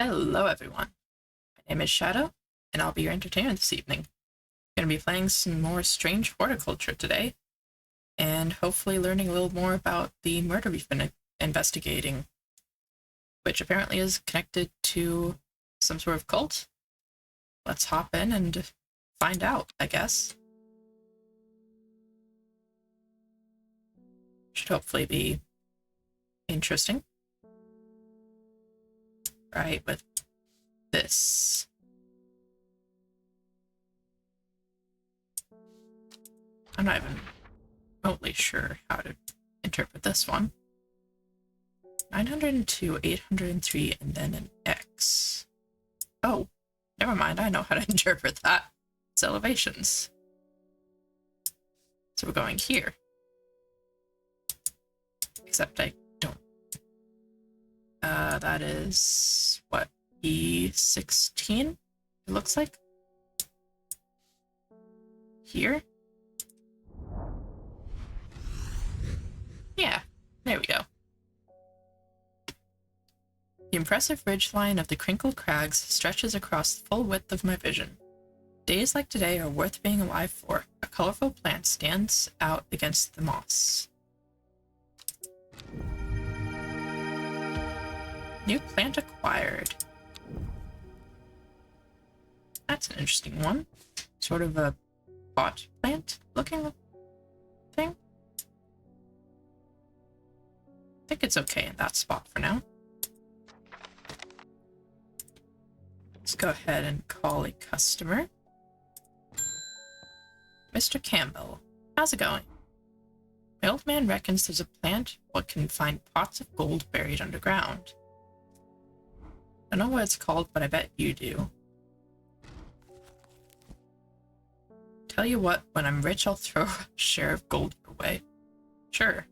Hello, everyone. My name is Shadow, and I'll be your entertainer this evening. I'm going to be playing some more Strange Horticulture today, and hopefully learning a little more about the murder we've been investigating, which apparently is connected to some sort of cult. Let's hop in and find out, I guess. Should hopefully be interesting. Right, with this. I'm not even remotely sure how to interpret this one. 902, 803, and then an X. Oh, never mind, I know how to interpret that. It's elevations. So we're going here. Except I don't. That is, what, E16? It looks like? Here? Yeah, there we go. The impressive ridgeline of the crinkled crags stretches across the full width of my vision. Days like today are worth being alive for. A colorful plant stands out against the moss. New plant acquired. That's an interesting one. Sort of a pot plant looking thing. I think it's okay in that spot for now. Let's go ahead and call a customer. Mr. Campbell, how's it going? My old man reckons there's a plant what can find pots of gold buried underground. I don't know what it's called, but I bet you do. Tell you what, when I'm rich, I'll throw a share of gold your way. Sure.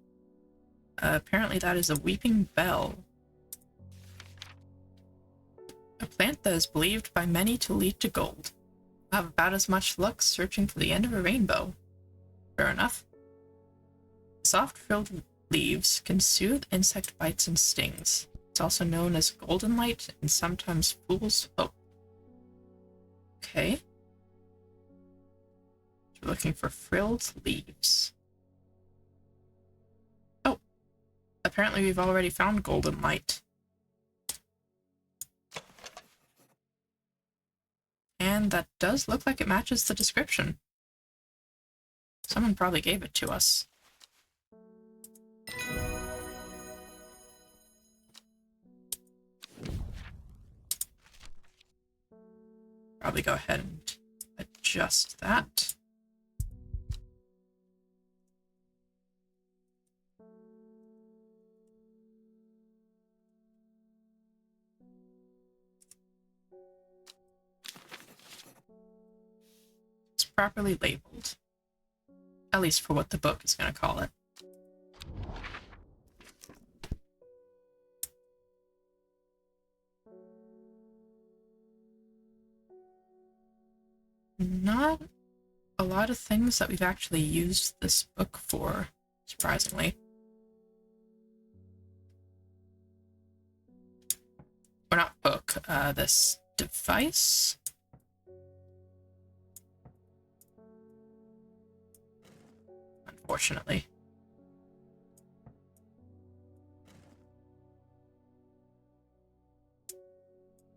Apparently that is a weeping bell. A plant that is believed by many to lead to gold. I'll have about as much luck searching for the end of a rainbow. Fair enough. Soft frilled leaves can soothe insect bites and stings. It's also known as golden light and sometimes fool's hope. Okay. We're looking for frilled leaves. Oh. Apparently we've already found golden light. And that does look like it matches the description. Someone probably gave it to us. Probably go ahead and adjust that. It's properly labeled. At least for what the book is going to call it. Not a lot of things that we've actually used this book for, surprisingly. Or not book, this device. Unfortunately. It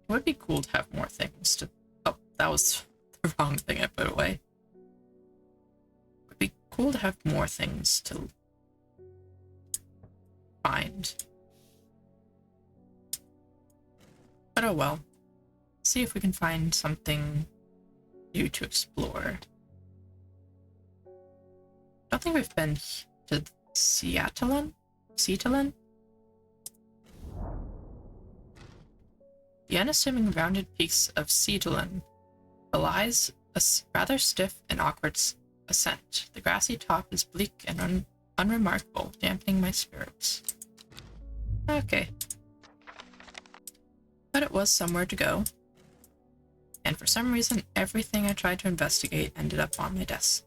would be cool to have more things to... Oh, that was the wrong thing I put away. It would be cool to have more things to find. But oh well. See if we can find something new to explore. I don't think we've been to Seattle? The unassuming rounded peaks of Seattle belies a rather stiff and awkward ascent. The grassy top is bleak and unremarkable, dampening my spirits. Okay. But it was somewhere to go. And for some reason, everything I tried to investigate ended up on my desk.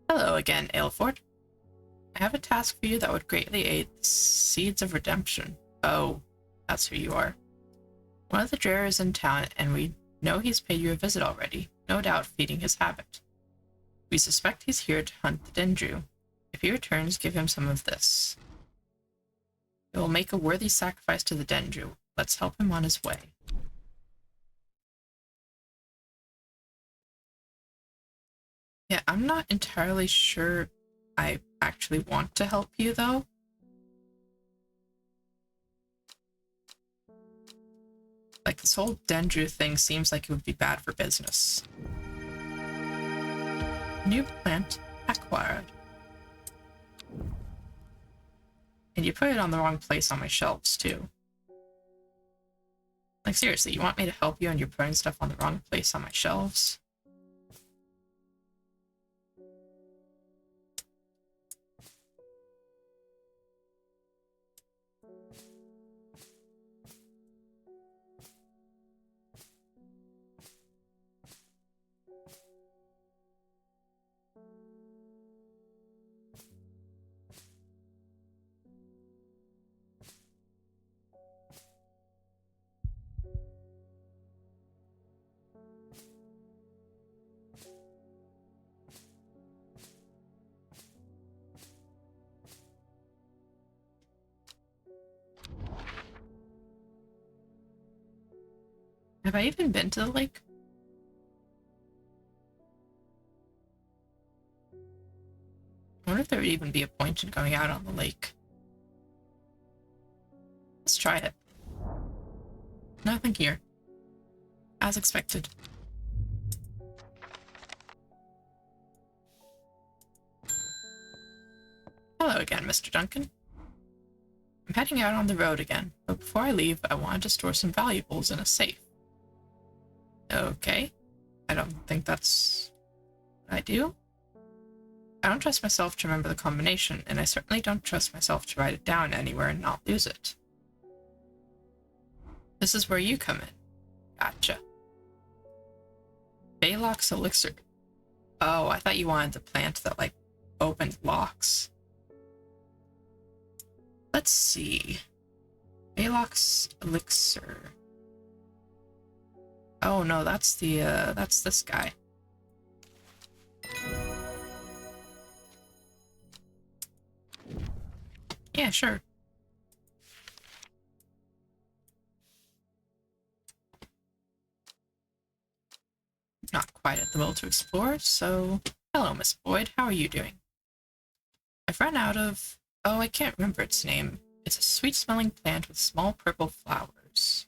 Hello again, Aylford. I have a task for you that would greatly aid the seeds of redemption. Oh, that's who you are. One of the Dreher is in town, and we know he's paid you a visit already, no doubt feeding his habit. We suspect he's here to hunt the Dendrew. If he returns, give him some of this. It will make a worthy sacrifice to the Dendrew. Let's help him on his way. Yeah, I'm not entirely sure I actually want to help you, though. Like, this whole Dendrew thing seems like it would be bad for business. New plant acquired. And you put it on the wrong place on my shelves, too. Like, seriously, you want me to help you and you're putting stuff on the wrong place on my shelves? Have I even been to the lake? I wonder if there would even be a point in going out on the lake. Let's try it. Nothing here. As expected. Hello again, Mr. Duncan. I'm heading out on the road again, but before I leave, I wanted to store some valuables in a safe. Okay. I don't think that's what I do. I don't trust myself to remember the combination, and I certainly don't trust myself to write it down anywhere and not lose it. This is where you come in. Gotcha. Baylock's elixir. Oh, I thought you wanted the plant that, like, opened locks. Let's see. Baylock's elixir. Oh no, that's this guy. Yeah, sure. Not quite at the will to explore, so... Hello, Miss Boyd. How are you doing? I've run out of... Oh, I can't remember its name. It's a sweet-smelling plant with small purple flowers.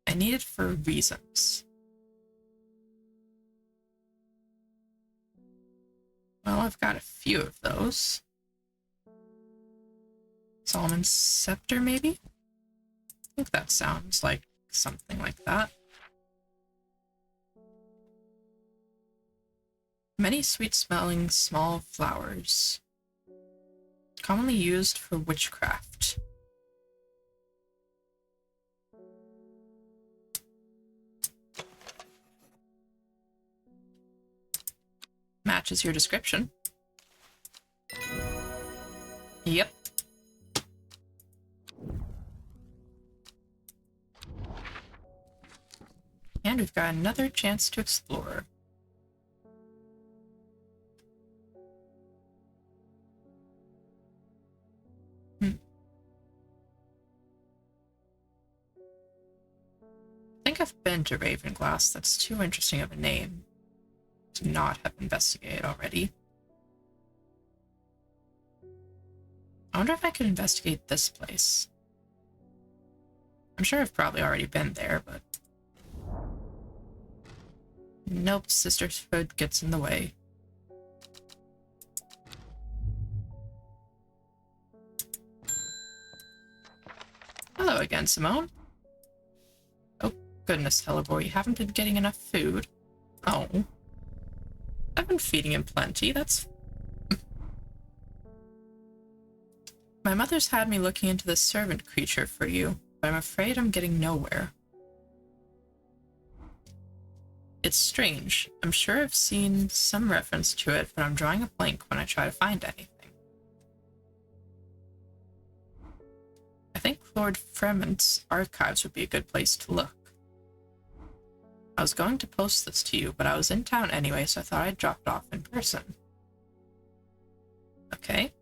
I need it for reasons. Well, I've got a few of those. Solomon's Scepter, maybe? I think that sounds like something like that. Many sweet-smelling small flowers. Commonly used for witchcraft. Matches your description. Yep. And we've got another chance to explore. I think I've been to Ravenglass. That's too interesting of a name to not have investigated already. I wonder if I could investigate this place. I'm sure I've probably already been there, but... Nope, sisterhood gets in the way. Hello again, Simone. Oh, goodness, Hellebore, you haven't been getting enough food. Oh. I've been feeding him plenty, that's... My mother's had me looking into this servant creature for you, but I'm afraid I'm getting nowhere. It's strange. I'm sure I've seen some reference to it, but I'm drawing a blank when I try to find anything. I think Lord Fremont's archives would be a good place to look. I was going to post this to you, but I was in town anyway, so I thought I'd drop it off in person. Okay.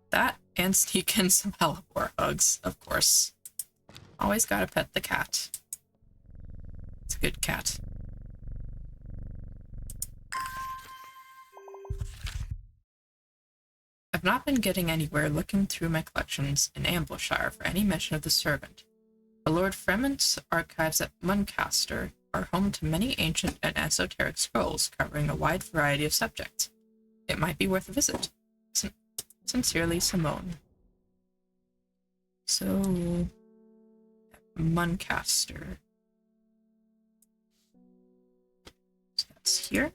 That and sneak in some hellebore hugs, of course. Always gotta pet the cat. It's a good cat. I've not been getting anywhere looking through my collections in Ambleshire for any mention of the servant. The Lord Fremont's archives at Muncaster are home to many ancient and esoteric scrolls covering a wide variety of subjects. It might be worth a visit. Sincerely, Simone. So, Muncaster. So that's here.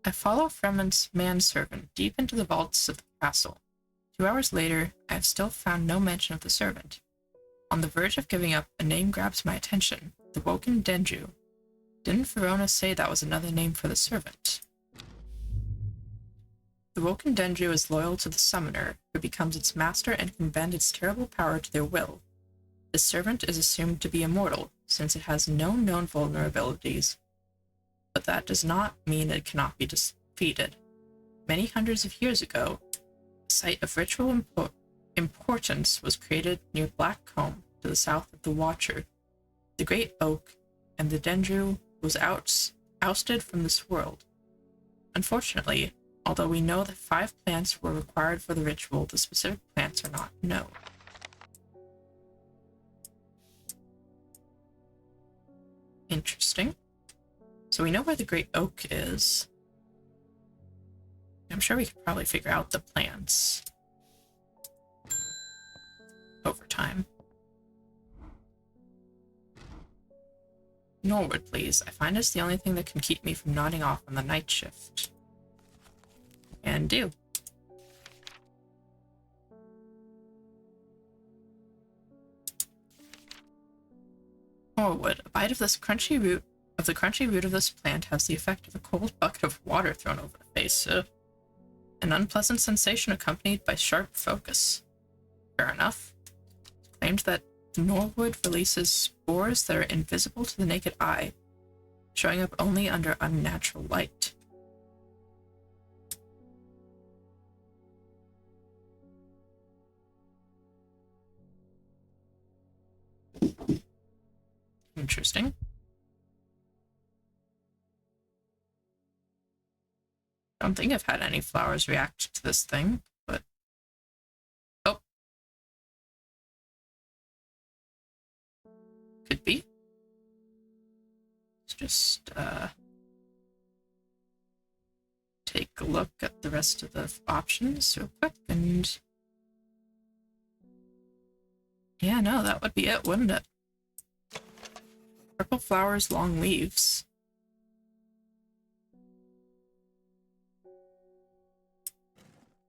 I follow Fremont's manservant deep into the vaults of the castle. 2 hours later, I have still found no mention of the servant. On the verge of giving up, a name grabs my attention. The Woken Dendrew. Didn't Verona say that was another name for the servant? The Woken Dendrew is loyal to the summoner, who becomes its master and can bend its terrible power to their will. This servant is assumed to be immortal, since it has no known vulnerabilities. But that does not mean it cannot be defeated. Many hundreds of years ago, a site of ritual importance was created near Blackcomb, to the south of the Watcher. The great oak and the Dendrew was ousted from this world. Unfortunately, although we know that 5 plants were required for the ritual, the specific plants are not known. Interesting. So we know where the great oak is. I'm sure we could probably figure out the plants over time. Norwood, please. I find it's the only thing that can keep me from nodding off on the night shift. And do. Norwood. A bite of this crunchy root of the crunchy root of this plant has the effect of a cold bucket of water thrown over the face. An unpleasant sensation accompanied by sharp focus. Fair enough. It's claimed that Norwood releases spores that are invisible to the naked eye, showing up only under unnatural light. Interesting. I don't think I've had any flowers react to this thing, but... Oh. Could be. Let's just, take a look at the rest of the options real quick, and... Yeah, no, that would be it, wouldn't it? Purple flowers, long leaves.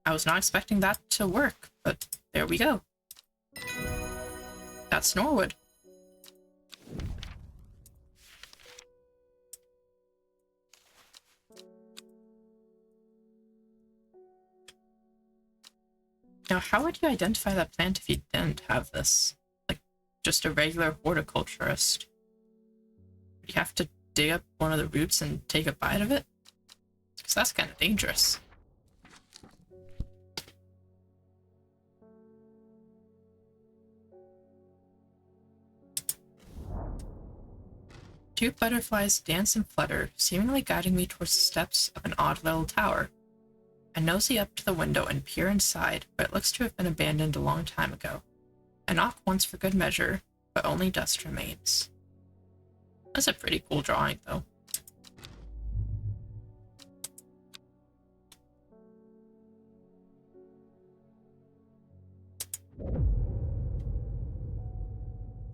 I was not expecting that to work, but there we go. That's Norwood. Now, how would you identify that plant if you didn't have this? Like, just a regular horticulturist? Would you have to dig up one of the roots and take a bite of it? Because that's kind of dangerous. Two butterflies dance and flutter, seemingly guiding me towards the steps of an odd little tower. I nosy up to the window and peer inside, but it looks to have been abandoned a long time ago. I knock once for good measure, but only dust remains. That's a pretty cool drawing, though.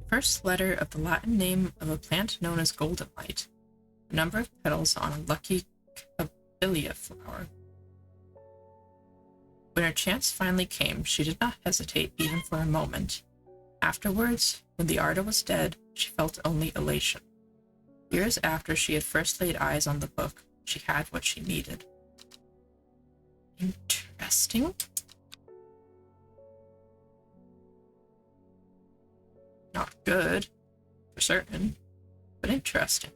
First letter of the Latin name of a plant known as golden light. A number of petals on a lucky camellia flower. When her chance finally came, she did not hesitate even for a moment. Afterwards, when the Arda was dead, she felt only elation. Years after she had first laid eyes on the book, she had what she needed. Interesting. Not good, for certain, but interesting.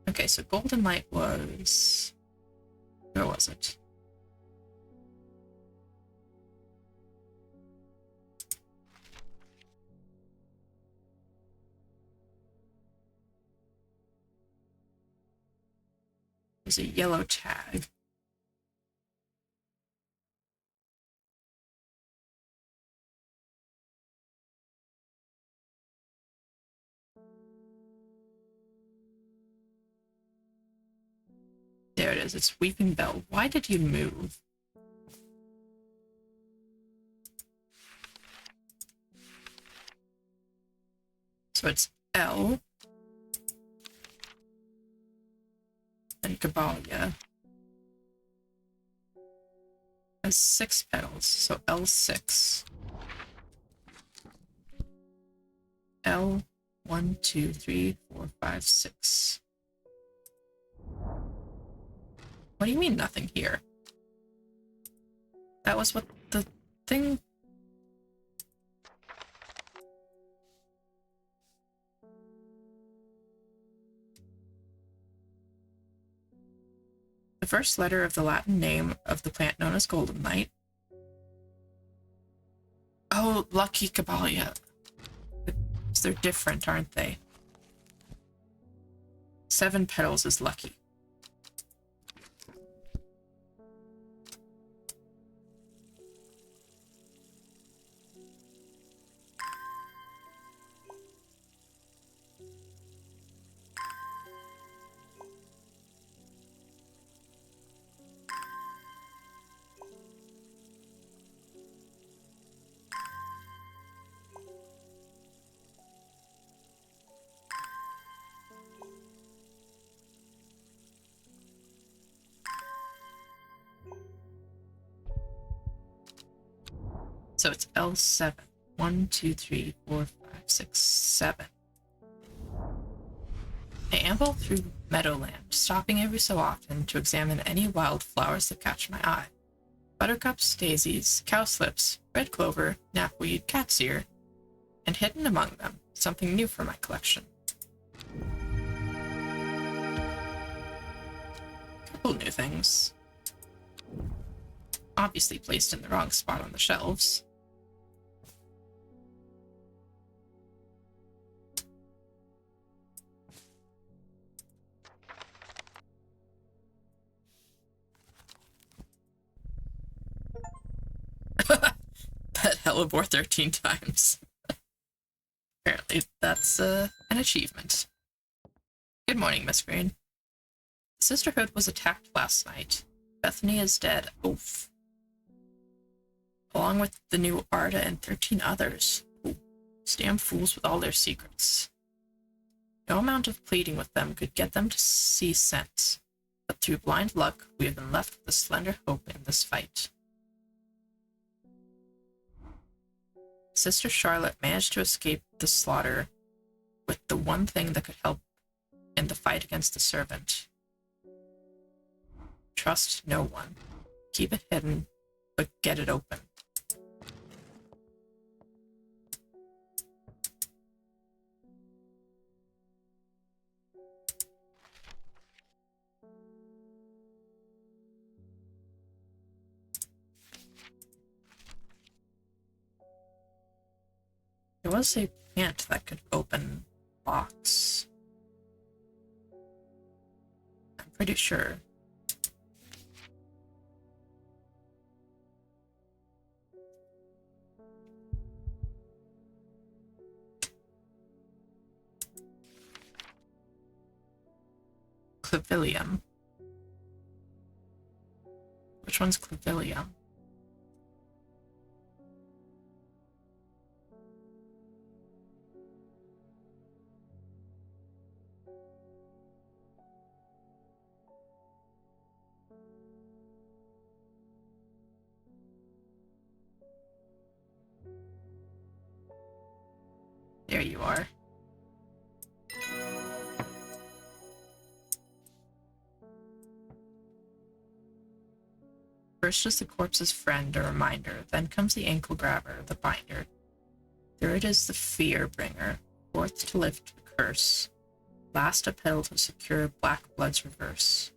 Okay, so Golden Light was... Where was it? There's a yellow tag. There it is. It's Weeping Bell. Why did you move? So it's L. And Gabalia. Has 6 petals, so L6. L 1, 2, 3, 4, 5, 6. What do you mean nothing here? That was what the thing... The first letter of the Latin name of the plant known as Golden Light. Oh, Lucky Caballia. They're different, aren't they? 7 petals is lucky. So it's L7. 1, 2, 3, 4, 5, 6, 7. I amble through meadowland, stopping every so often to examine any wild flowers that catch my eye. Buttercups, daisies, cowslips, red clover, knapweed, cat's ear, and hidden among them, something new for my collection. Couple new things. Obviously placed in the wrong spot on the shelves. That hellebore 13 times. Apparently that's an achievement. Good morning, Miss Green. The Sisterhood was attacked last night. Bethany is dead. Oof. Along with the new Arda and 13 others. Ooh. Damn fools with all their secrets. No amount of pleading with them could get them to see sense, but through blind luck, we have been left with a slender hope in this fight. Sister Charlotte managed to escape the slaughter with the one thing that could help in the fight against the servant. Trust no one. Keep it hidden, but get it open. There was a plant that could open locks. I'm pretty sure. Clavilium. Which one's Clavilium? you are. First is the corpse's friend, a reminder. Then comes the ankle grabber, the binder. Third is the fear bringer. Fourth to lift the curse. Last a pill to secure black blood's reverse.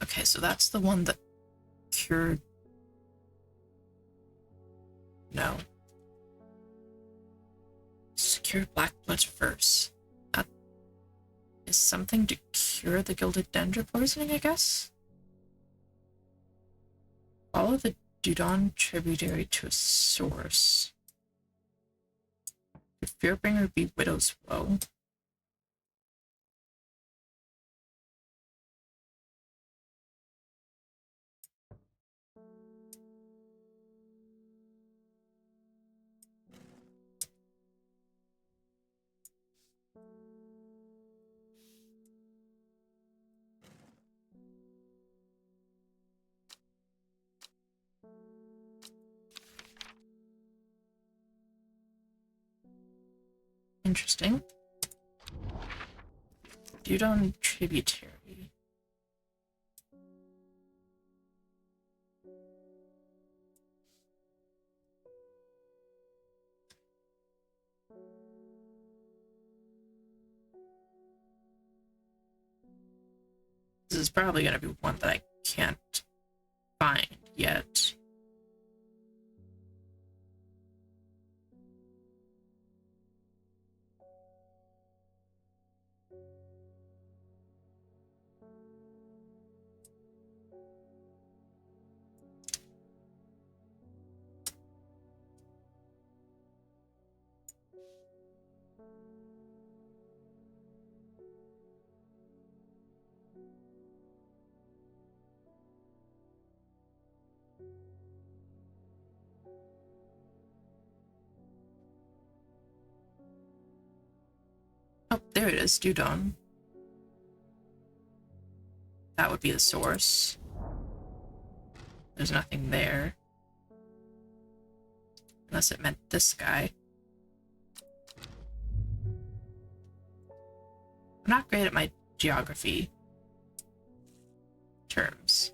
Okay, so that's the one that cured... No. Secure black blood's reverse. That is something to cure the gilded Dendrew poisoning, I guess? Follow the Dudon tributary to a source. Could Fearbringer be Widow's Woe? Interesting. Dudon tributary. This is probably going to be one that I can't find yet. Oh, there it is, Dudon. That would be the source. There's nothing there. Unless it meant this guy. I'm not great at my geography terms.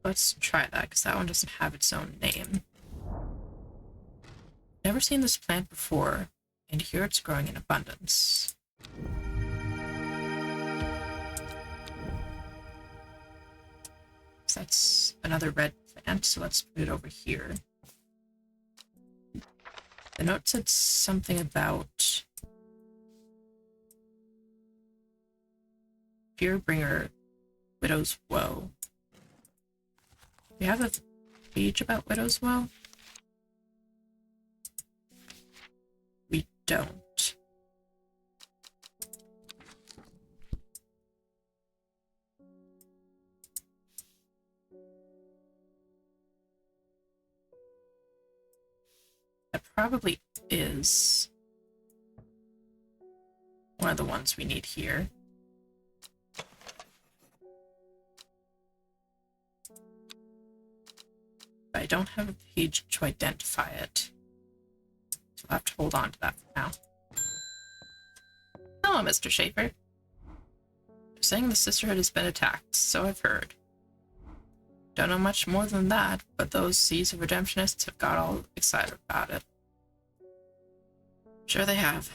Let's try that, because that one doesn't have its own name. Never seen this plant before, and here it's growing in abundance. So that's another red plant, so let's put it over here. The note said something about Fearbringer, Widow's Woe. We have a page about Widow's Woe? We don't. That probably is one of the ones we need here. But I don't have a page to identify it. So I'll have to hold on to that for now. Hello, Mr. Schaefer. They're saying the Sisterhood has been attacked, so I've heard. Don't know much more than that, but those Seas of Redemptionists have got all excited about it. Sure they have.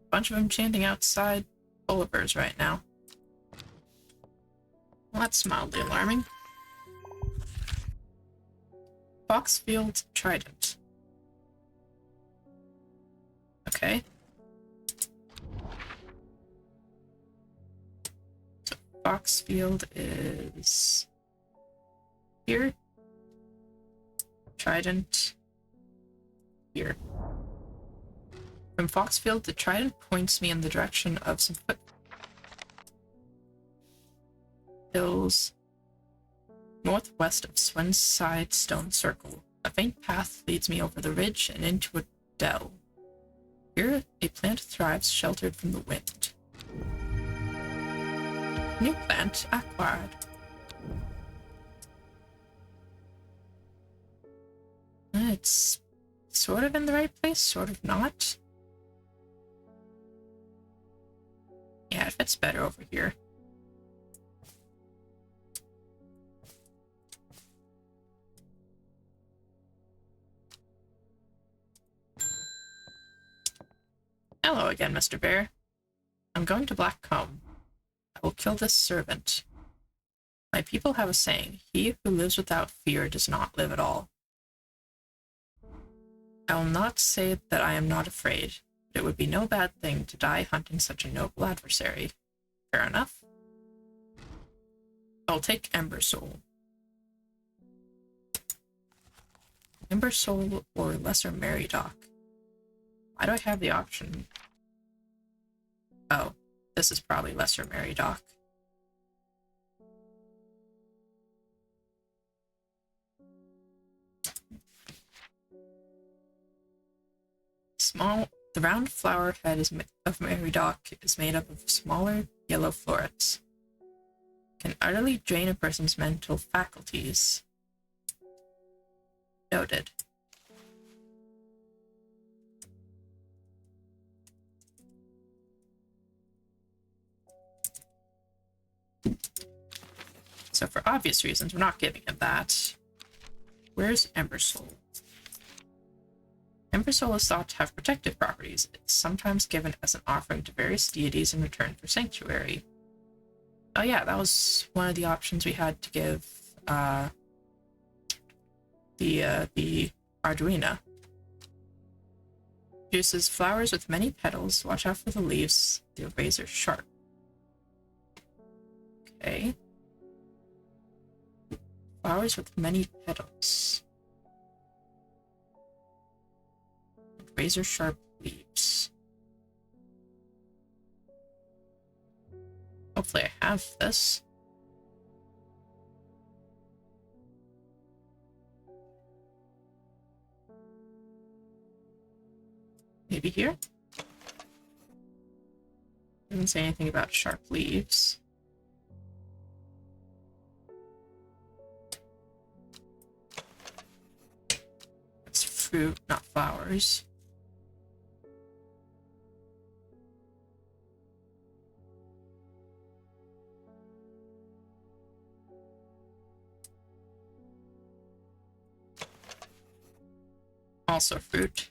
A bunch of them chanting outside Bullivers right now. Well, that's mildly alarming. Foxfield Trident. Okay. So Foxfield is here. trident here. From Foxfield, the trident points me in the direction of some foothills northwest of Swenside Stone Circle. A faint path leads me over the ridge and into a dell. Here, a plant thrives sheltered from the wind. New plant acquired. It's sort of in the right place, sort of not. Yeah, it fits better over here. Hello again, Mr. Bear. I'm going to Blackcomb. I will kill this servant. My people have a saying, he who lives without fear does not live at all. I will not say that I am not afraid, but it would be no bad thing to die hunting such a noble adversary. Fair enough. I'll take Ember Soul. Ember Soul or Lesser Meridoc. Why do I have the option? Oh, this is probably Lesser Meridoc. The round flower head of Meridoc is made up of smaller yellow florets. Can utterly drain a person's mental faculties. Noted. So for obvious reasons, we're not giving him that. Where's Ember Soul? Ember Soul is thought to have protective properties. It's sometimes given as an offering to various deities in return for sanctuary. Oh yeah, that was one of the options we had to give the Arduina. Produces flowers with many petals. Watch out for the leaves. They're razor sharp. Okay. Flowers with many petals. Razor sharp leaves. Hopefully I have this. Maybe here? Doesn't say anything about sharp leaves. It's fruit, not flowers. Also fruit.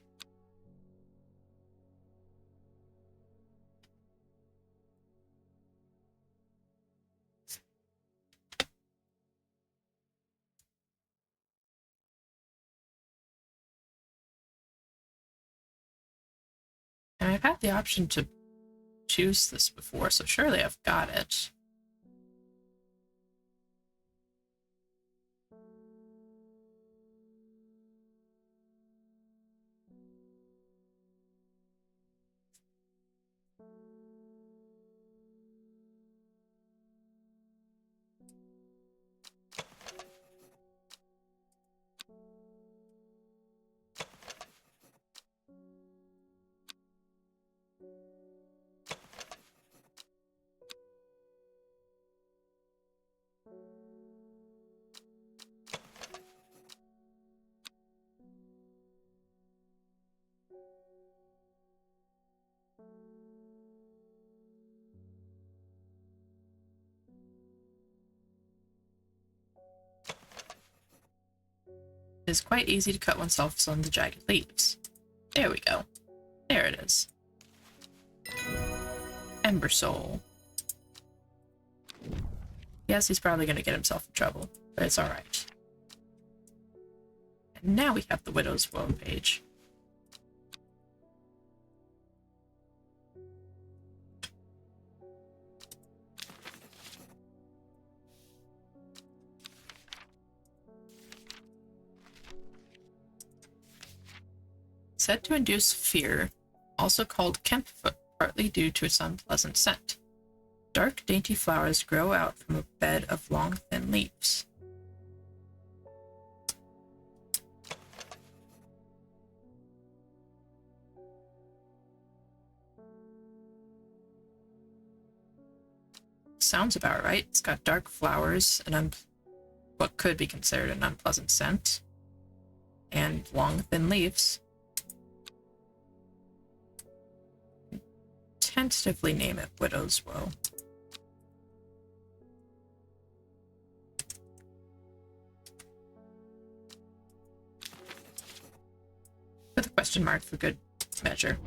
And I've had the option to choose this before, so surely I've got it. It is quite easy to cut oneself some of the jagged leaves. There we go. There it is. Ember Soul. Yes, he's probably going to get himself in trouble, but it's alright. And now we have the Widow's Woe page. Said to induce fear, also called kempfoot, partly due to its unpleasant scent. Dark, dainty flowers grow out from a bed of long, thin leaves. Sounds about right. It's got dark flowers and what could be considered an unpleasant scent, and long, thin leaves. Tentatively name it Widow's Woe. With a question mark for good measure.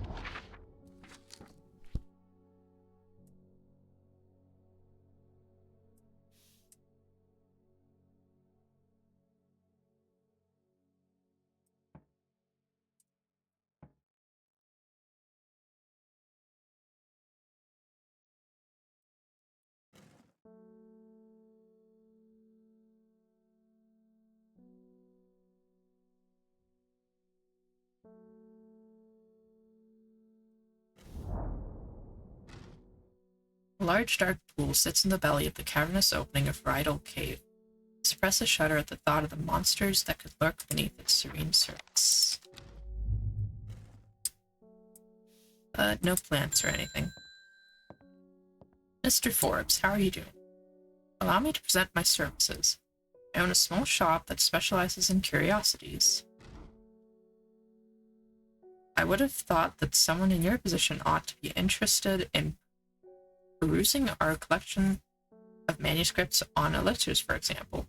A large dark pool sits in the belly of the cavernous opening of Rydal Cave. Suppress a shudder at the thought of the monsters that could lurk beneath its serene surface. No plants or anything. Mr. Forbes, how are you doing? Allow me to present my services. I own a small shop that specializes in curiosities. I would have thought that someone in your position ought to be interested in perusing our collection of manuscripts on elixirs, for example.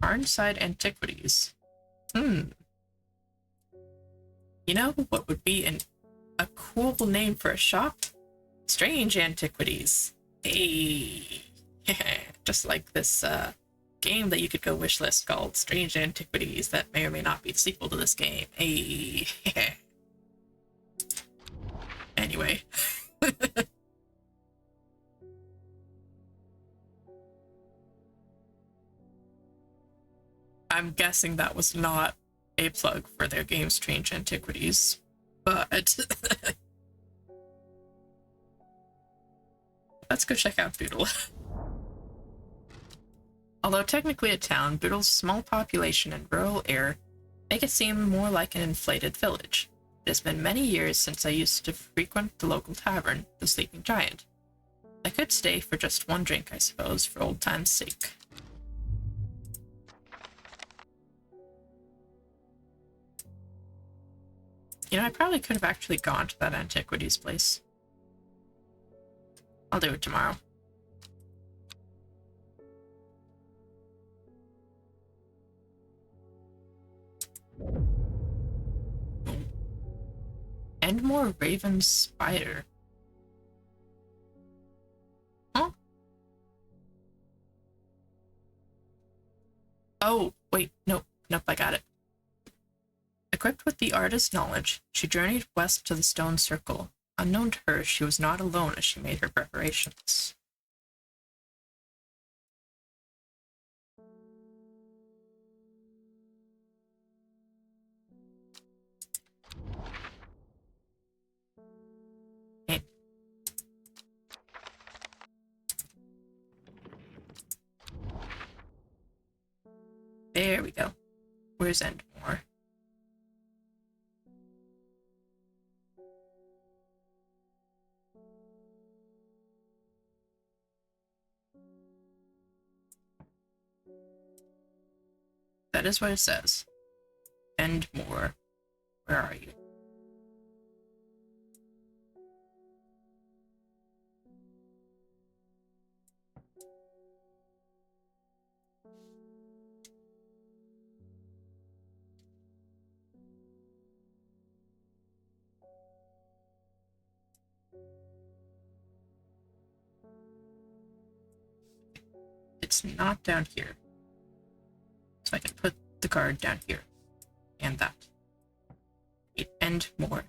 Arnside Antiquities. You know what would be a cool name for a shop? Strange Antiquities. Hey. Just like this game that you could go wishlist called Strange Antiquities that may or may not be the sequel to this game. Hey. Anyway. I'm guessing that was not a plug for their game Strange Antiquities, but let's go check out Boodle. Although technically a town, Boodle's small population and rural air make it seem more like an inflated village. It has been many years since I used to frequent the local tavern, the Sleeping Giant. I could stay for just one drink, I suppose, for old time's sake. You know, I probably could have actually gone to that antiquities place. I'll do it tomorrow. And more Raven Spider. Huh? Oh, wait, nope, I got it. Equipped with the artist's knowledge, she journeyed west to the Stone Circle. Unknown to her, she was not alone as she made her preparations. Hey. There we go. Where's Endmore? That is what it says. Endmore. Where are you? It's not down here. So I can put the card down here. And that. And more.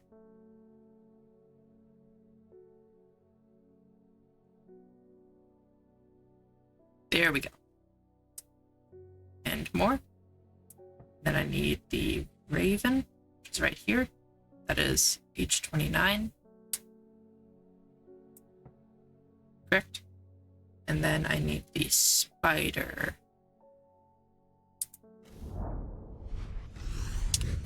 There we go. And more. Then I need the raven, which is right here. That is H29. Correct. And then I need the spider.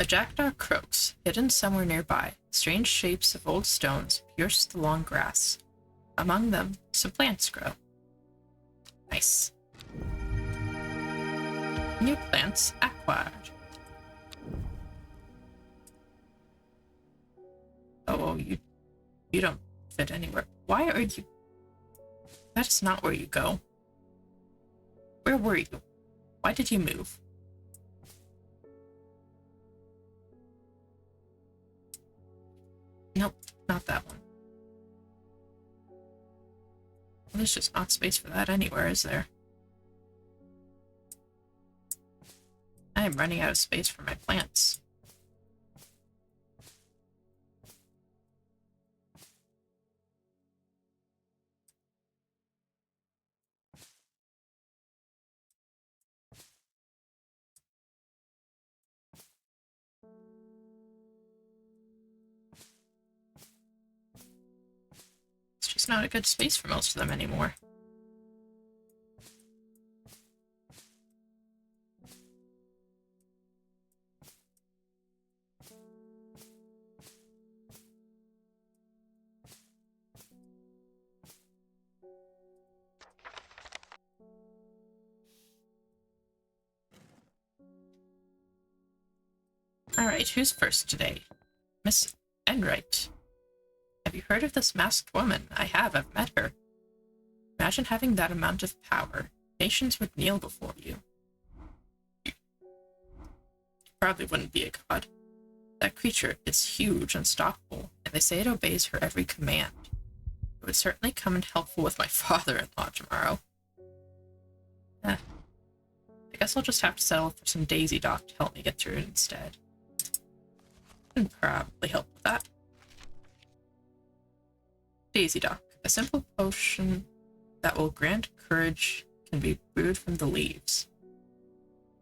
A jackdaw croaks, hidden somewhere nearby. Strange shapes of old stones pierce the long grass. Among them, some plants grow. Nice. New plants acquired. Oh, you don't fit anywhere. Why are you... That is not where you go. Where were you? Why did you move? Nope, not that one. Well, there's just not space for that anywhere, is there? I am running out of space for my plants. It's just not a good space for most of them anymore. Alright, who's first today? Miss Enright. Have you heard of this masked woman? I have, I've met her. Imagine having that amount of power. Nations would kneel before you. You probably wouldn't be a god. That creature is huge, unstoppable, and they say it obeys her every command. It would certainly come in helpful with my father-in-law tomorrow. I guess I'll just have to settle for some Daisy Dock to help me get through it instead. Can probably help with that. Daisy Dock, a simple potion that will grant courage, can be brewed from the leaves.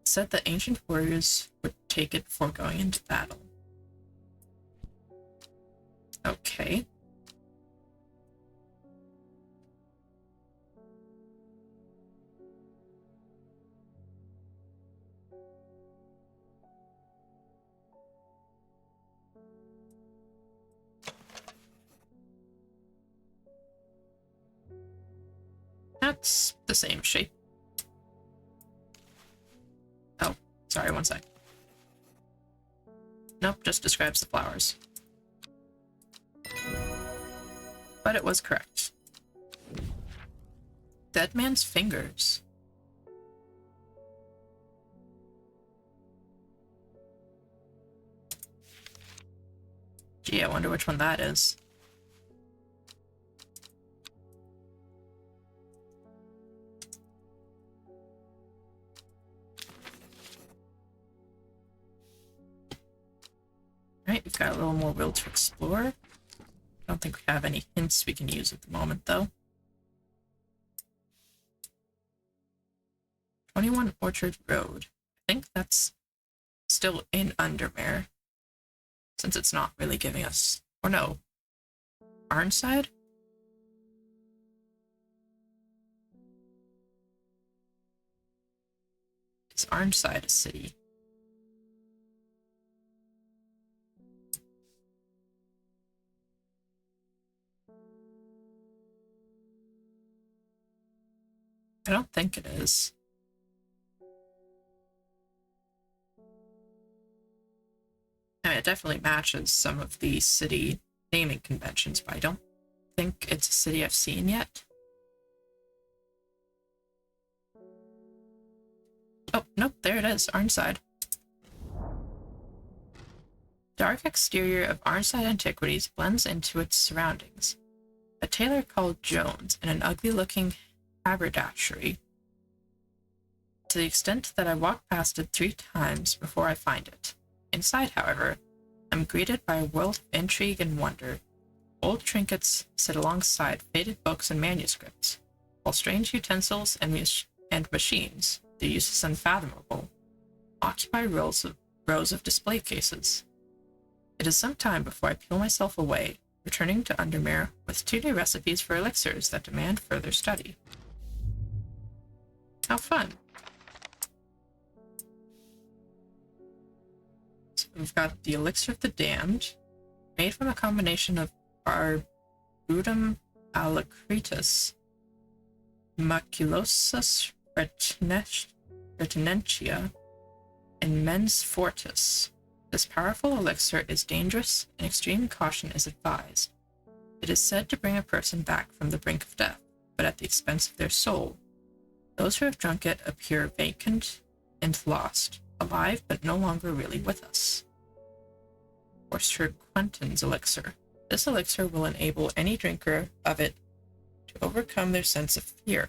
It said that ancient warriors would take it before going into battle. Okay. That's the same shape. Oh, sorry, one sec. Nope, just describes the flowers. But it was correct. Dead man's fingers. Gee, I wonder which one that is. Alright, we've got a little more will to explore. I don't think we have any hints we can use at the moment, though. 21 Orchard Road. I think that's still in Undermere, since it's not really giving us... Or no. Arnside? Is Arnside a city? I don't think it is. I mean, it definitely matches some of the city naming conventions, but I don't think it's a city I've seen yet. Oh, nope, there it is, Arnside. Dark exterior of Arnside Antiquities blends into its surroundings. A tailor called Jones and an ugly-looking haberdashery, to the extent that I walk past it 3 times before I find it. Inside, however, I'm greeted by a world of intrigue and wonder. Old trinkets sit alongside faded books and manuscripts, while strange utensils and machines, their use is unfathomable, occupy rows rows of display cases. It is some time before I peel myself away, returning to Undermere with 2 new recipes for elixirs that demand further study. How fun! So we've got the Elixir of the Damned, made from a combination of Arbutum alacritus, Maculosus retinentia, and Mens Fortis. This powerful elixir is dangerous, and extreme caution is advised. It is said to bring a person back from the brink of death, but at the expense of their soul. Those who have drunk it appear vacant and lost, alive but no longer really with us. Or Sir Quentin's elixir. This elixir will enable any drinker of it to overcome their sense of fear,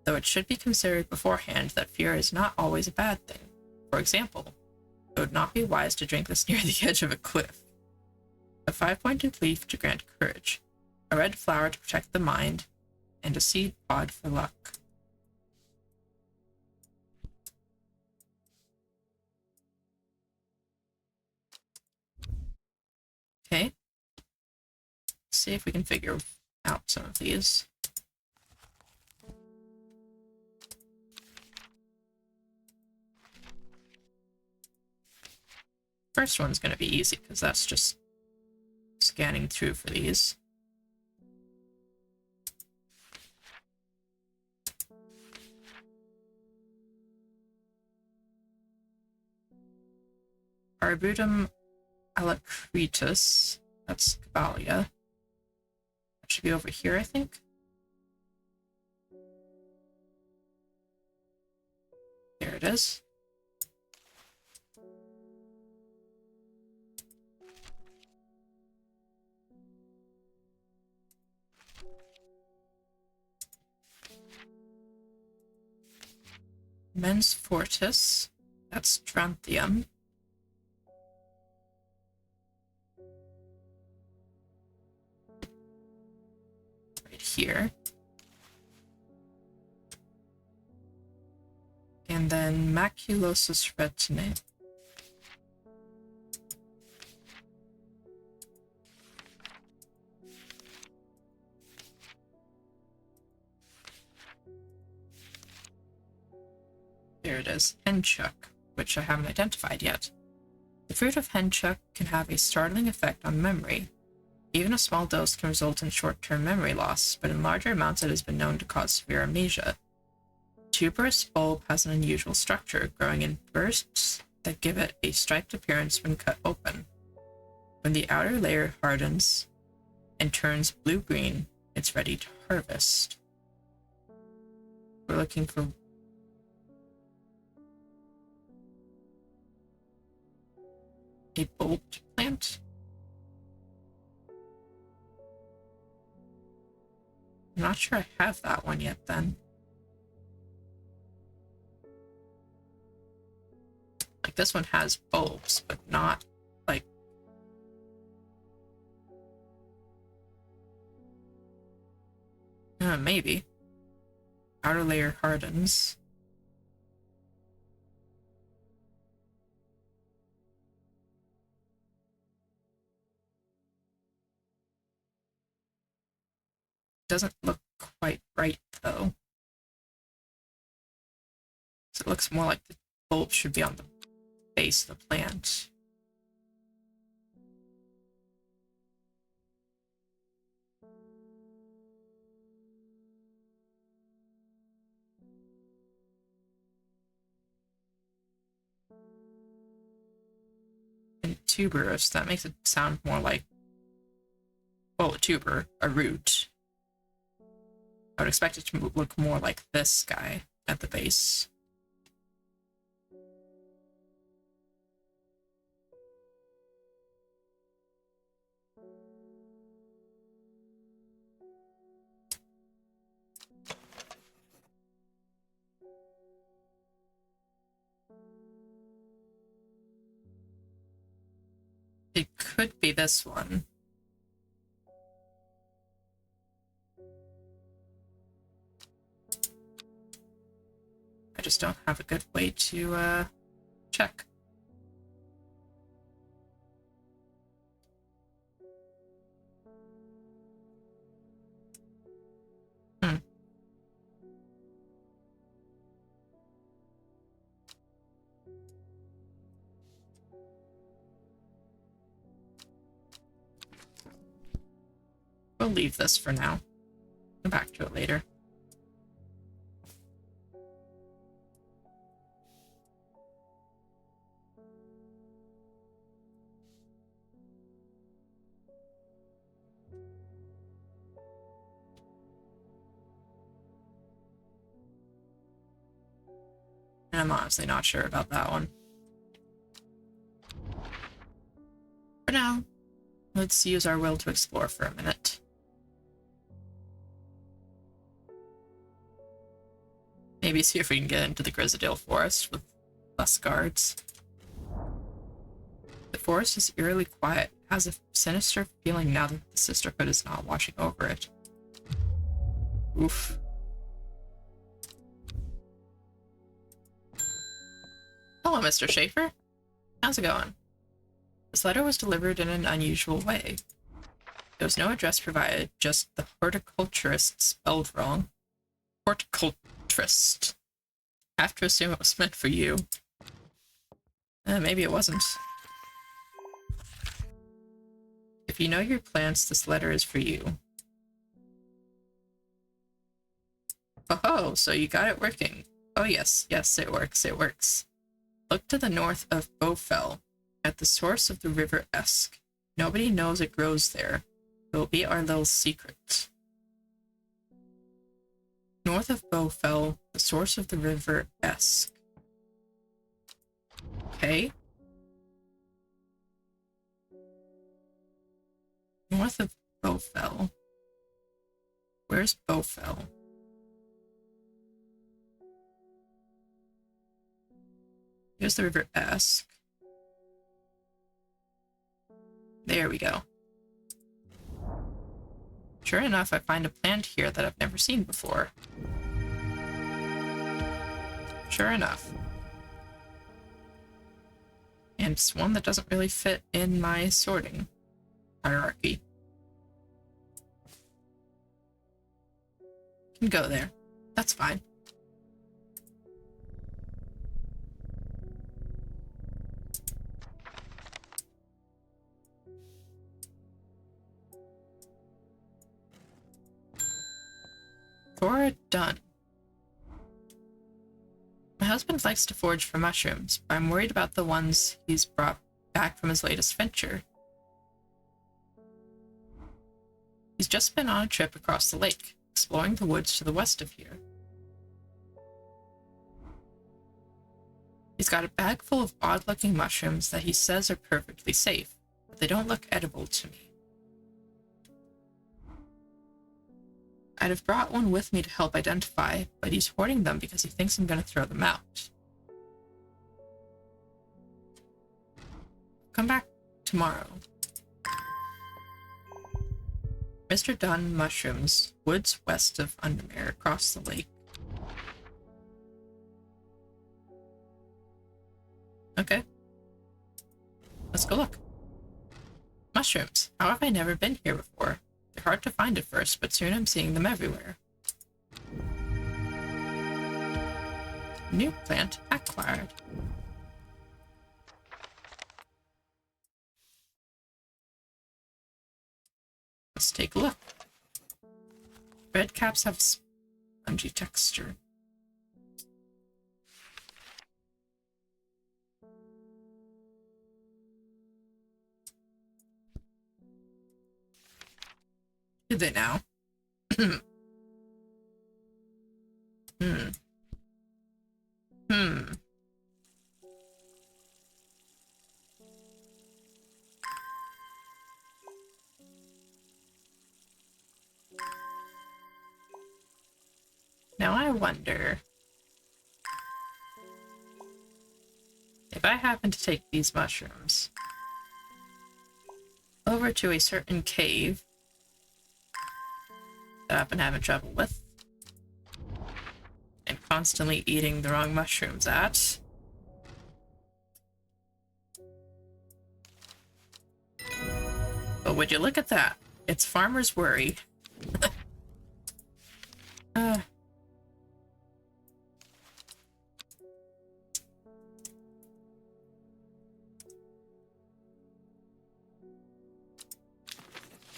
though it should be considered beforehand that fear is not always a bad thing. For example, it would not be wise to drink this near the edge of a cliff. A 5-pointed leaf to grant courage, a red flower to protect the mind, and a seed pod for luck. Okay. Let's see if we can figure out some of these. First one's going to be easy, because that's just scanning through for these. Arbutum alacritus, that's Caballia. That should be over here, I think. There it is. Mens Fortis, that's Strontium. Right here. And then Maculosus retinae. There it is, Henchuk, which I haven't identified yet. The fruit of Henchuk can have a startling effect on memory. Even a small dose can result in short-term memory loss, but in larger amounts it has been known to cause severe amnesia. The tuberous bulb has an unusual structure, growing in bursts that give it a striped appearance when cut open. When the outer layer hardens and turns blue-green, it's ready to harvest. We're looking for a bulbed plant. I'm not sure I have that one yet then. Like this one has bulbs, but not like... maybe. Outer layer hardens. Doesn't look quite right, though. So it looks more like the bulb should be on the base of the plant. And tuberous, that makes it sound more like, well, a tuber, a root. I would expect it to look more like this guy at the base. It could be this one. I just don't have a good way to check. we'll leave this for now. Come back to it later. And I'm honestly not sure about that one. For now, let's use our will to explore for a minute. Maybe see if we can get into the Grizzadale Forest with less guards. The forest is eerily quiet, has a sinister feeling now that the Sisterhood is not watching over it. Oof. Hello, Mr. Schaefer. How's it going? This letter was delivered in an unusual way. There was no address provided, just the horticulturist spelled wrong. Horticulturist. I have to assume it was meant for you. Maybe it wasn't. If you know your plants, this letter is for you. Oh, so you got it working. Oh yes, yes, it works, it works. Look to the north of Bowfell, at the source of the river Esk. Nobody knows it grows there. It will be our little secret. North of Bowfell, the source of the river Esk. Okay. North of Bowfell. Where's Bowfell? Here's the river Esk. There we go. Sure enough, I find a plant here that I've never seen before. Sure enough. And it's one that doesn't really fit in my sorting hierarchy. Can go there. That's fine. Thora Dunn. My husband likes to forage for mushrooms, but I'm worried about the ones he's brought back from his latest venture. He's just been on a trip across the lake, exploring the woods to the west of here. He's got a bag full of odd-looking mushrooms that he says are perfectly safe, but they don't look edible to me. I'd have brought one with me to help identify, but he's hoarding them because he thinks I'm going to throw them out. Come back tomorrow. Mr. Dunn Mushrooms, woods west of Undermere, across the lake. Okay. Let's go look. Mushrooms. How have I never been here before? They're hard to find at first, but soon I'm seeing them everywhere. New plant acquired. Let's take a look. Red caps have spongy texture. Do they now? Now I wonder if I happen to take these mushrooms over to a certain cave that I've been having trouble with and constantly eating the wrong mushrooms at. But would you look at that? It's farmer's worry.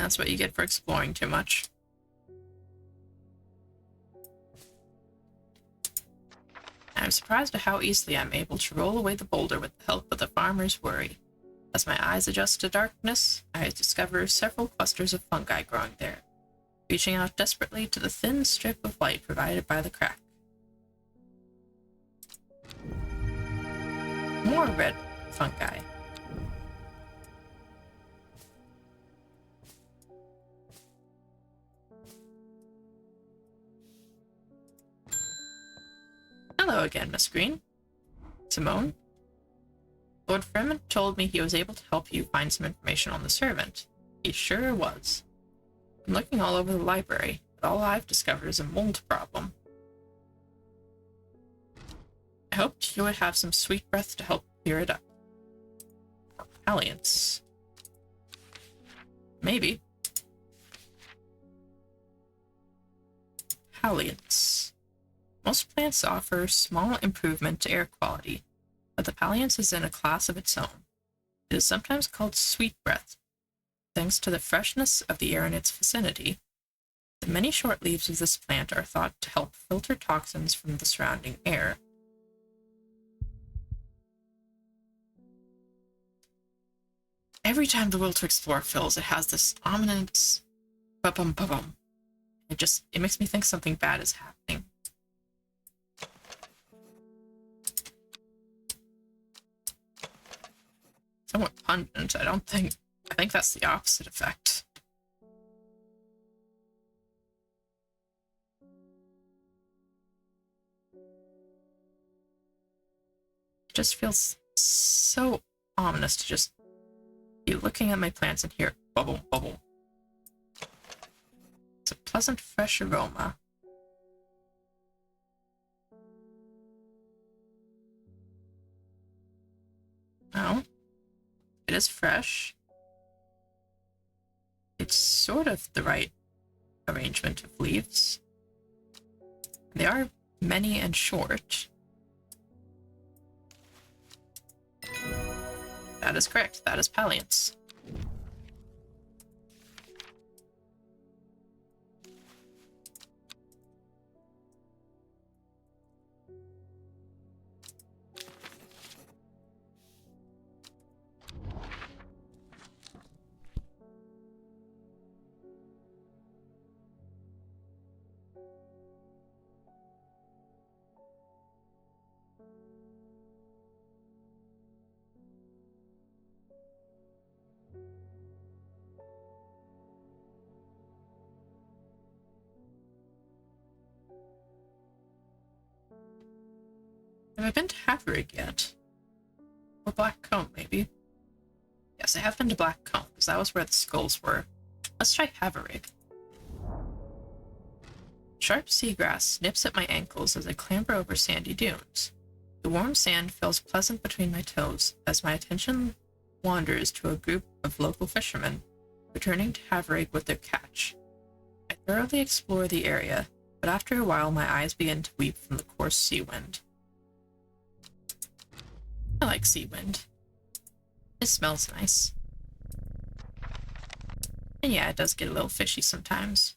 That's what you get for exploring too much. I'm surprised at how easily I'm able to roll away the boulder with the help of the farmer's worry. As my eyes adjust to darkness, I discover several clusters of fungi growing there, reaching out desperately to the thin strip of light provided by the crack. More red fungi. Hello again, Miss Green. Simone? Lord Fremont told me he was able to help you find some information on the servant. He sure was. I'm looking all over the library, but all I've discovered is a mold problem. I hoped you would have some sweet breath to help clear it up. Or palliance. Maybe. Palliance. Most plants offer small improvement to air quality, but the palliance is in a class of its own. It is sometimes called sweet breath, thanks to the freshness of the air in its vicinity. The many short leaves of this plant are thought to help filter toxins from the surrounding air. Every time the will to explore fills, it has this ominous ba-bum ba-bum. It makes me think something bad is happening. Somewhat pungent, I think that's the opposite effect. It just feels so ominous to just be looking at my plants and hear bubble, bubble. It's a pleasant, fresh aroma. Oh, it is fresh. It's sort of the right arrangement of leaves. They are many and short. That is correct. That is palliance. Have I been to Haverig yet? Or Black Comb, maybe? Yes, I have been to Black Comb, because that was where the skulls were. Let's try Haverig. Sharp seagrass nips at my ankles as I clamber over sandy dunes. The warm sand feels pleasant between my toes as my attention wanders to a group of local fishermen returning to Haverig with their catch. I thoroughly explore the area, but after a while my eyes begin to weep from the coarse sea wind. I like sea wind. It smells nice. And yeah, it does get a little fishy sometimes.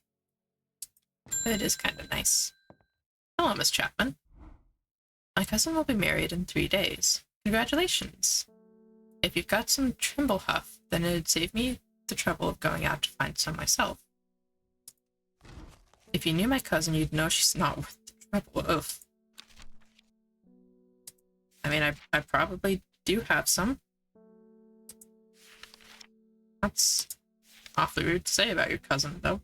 But it is kind of nice. Hello, Miss Chapman. My cousin will be married in 3 days. Congratulations. If you've got some Trimblehuff, then it'd save me the trouble of going out to find some myself. If you knew my cousin, you'd know she's not worth the trouble of. I mean, I probably do have some. That's awfully rude to say about your cousin, though.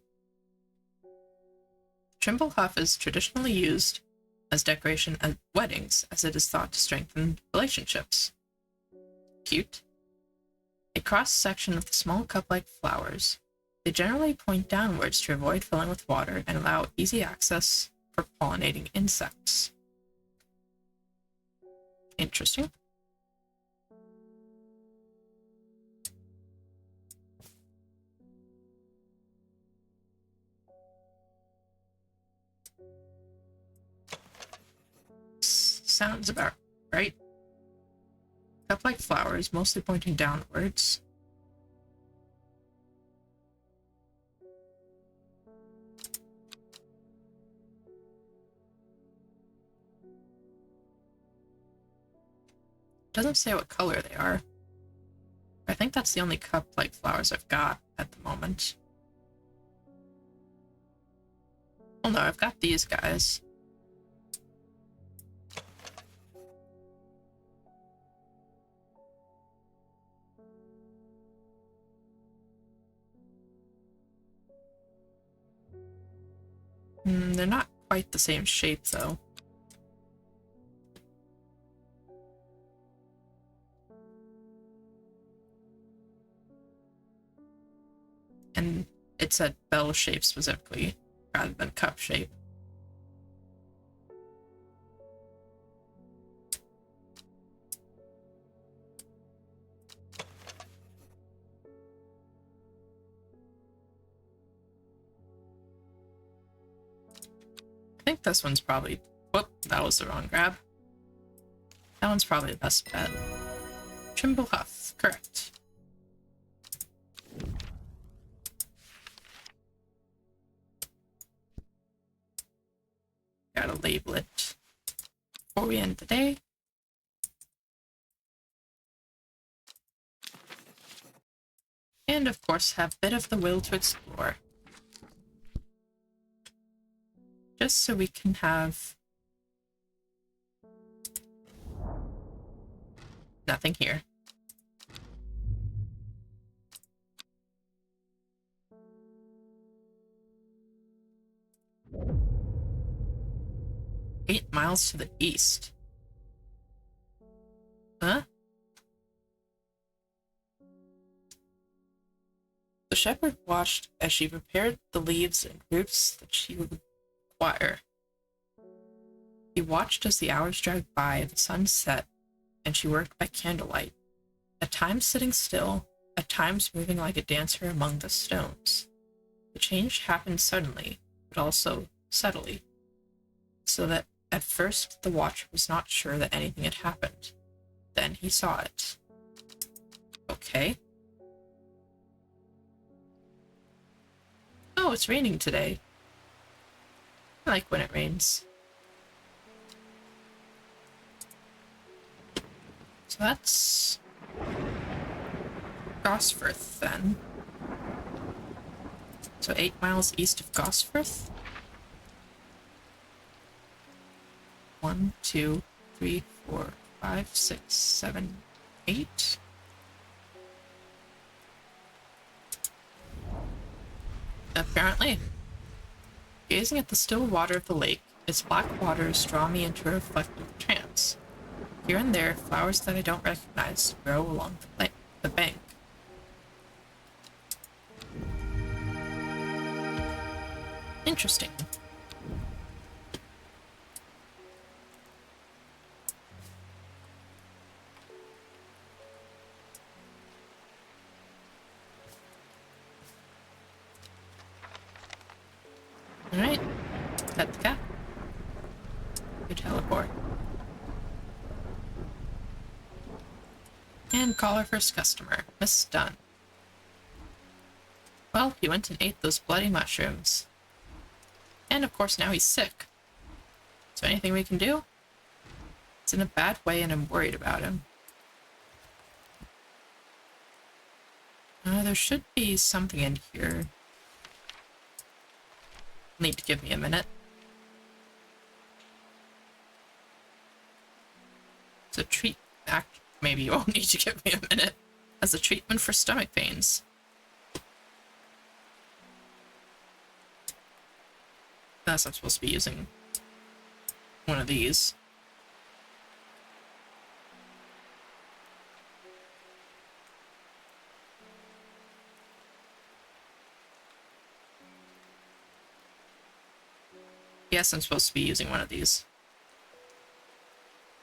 Trimblehuff is traditionally used as decoration at weddings, as it is thought to strengthen relationships. Cute. A cross-section of the small cup-like flowers. They generally point downwards to avoid filling with water and allow easy access for pollinating insects. Interesting. Sounds about right. Cup-like flowers, mostly pointing downwards. doesn't say what color they are. I think that's the only cup-like flowers I've got at the moment. Oh no, I've got these guys. They're not quite the same shape, though. And it said bell shape specifically, rather than cup shape. I think this one's probably... Whoop, that was the wrong grab. That one's probably the best bet. Trimble Huff, correct. Gotta label it before we end the day. And of course have a bit of the will to explore. Just so we can have... Nothing here. "8 miles to the east." Huh? The shepherd watched as she prepared the leaves and roots that she would require. He watched as the hours dragged by, the sun set, and she worked by candlelight, at times sitting still, at times moving like a dancer among the stones. The change happened suddenly, but also subtly, so that at first the watcher was not sure that anything had happened. Then he saw it. Okay. Oh, it's raining today. I like when it rains. So that's Gosforth, then. So 8 miles east of Gosforth? 1, 2, 3, 4, 5, 6, 7, 8. Apparently. Gazing at the still water of the lake, its black waters draw me into a reflective trance. Here and there, flowers that I don't recognize grow along the bank. Interesting. Alright. Pet the cat. You teleport. And call our first customer, Miss Dunn. Well, he went and ate those bloody mushrooms. And of course now he's sick. Is there anything we can do? It's in a bad way and I'm worried about him. There should be something in here. Need to give me a minute. It's a treat. Maybe you won't need to give me a minute. As a treatment for stomach pains. Unless I'm supposed to be using one of these. Yes, I'm supposed to be using one of these.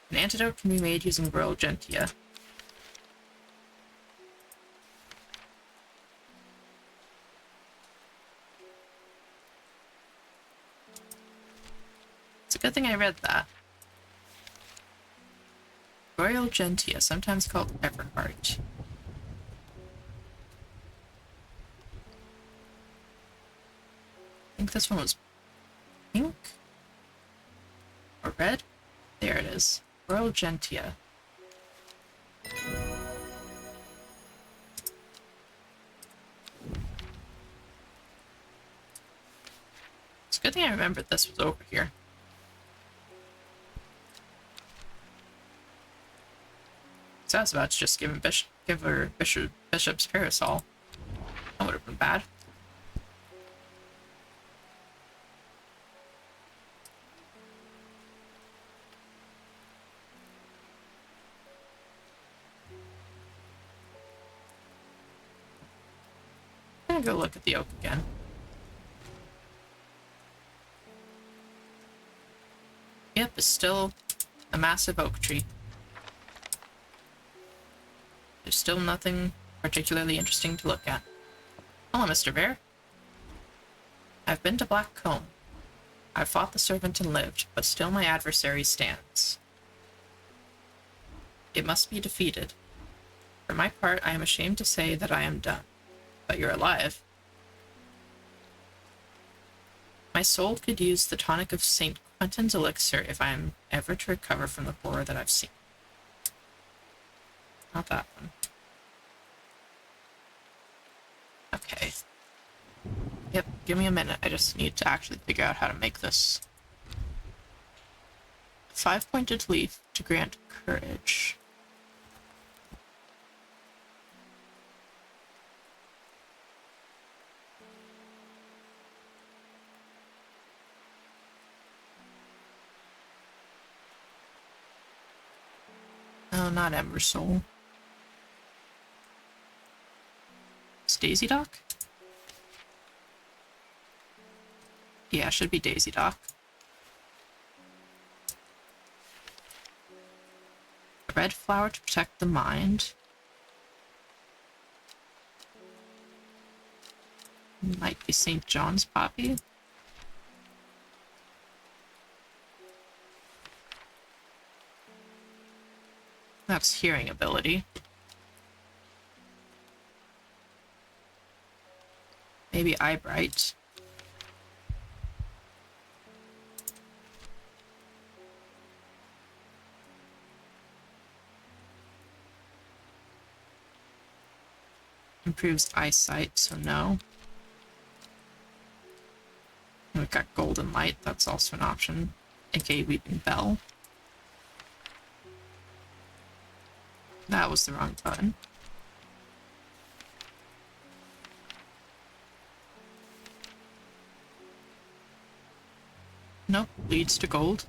An antidote can be made using Royal Gentia. It's a good thing I read that. Royal Gentia, sometimes called Everheart. I think this one was pink? Or red? There it is. Royal Gentia. It's a good thing I remembered this was over here. So I was about to just give her Bishop's parasol. That would have been bad. I'm gonna go look at the oak again. Yep, it's still a massive oak tree. There's still nothing particularly interesting to look at. Hello, Mr. Bear. I've been to Black Combe. I've fought the servant and lived, but still my adversary stands. It must be defeated. For my part, I am ashamed to say that I am done. But you're alive. My soul could use the tonic of St. Quentin's elixir if I am ever to recover from the horror that I've seen. Not that one. Okay. Yep, give me a minute. I just need to actually figure out how to make this. 5-pointed leaf to grant courage. Oh, not Ember Soul. It's Daisy Dock? Yeah, it should be Daisy Dock. A red flower to protect the mind. Might be St. John's Poppy. That's hearing ability. Maybe Eyebright. Improves eyesight, so no. And we've got Golden Light, that's also an option. aka Weeping Bell. That was the wrong button. Nope, leads to gold.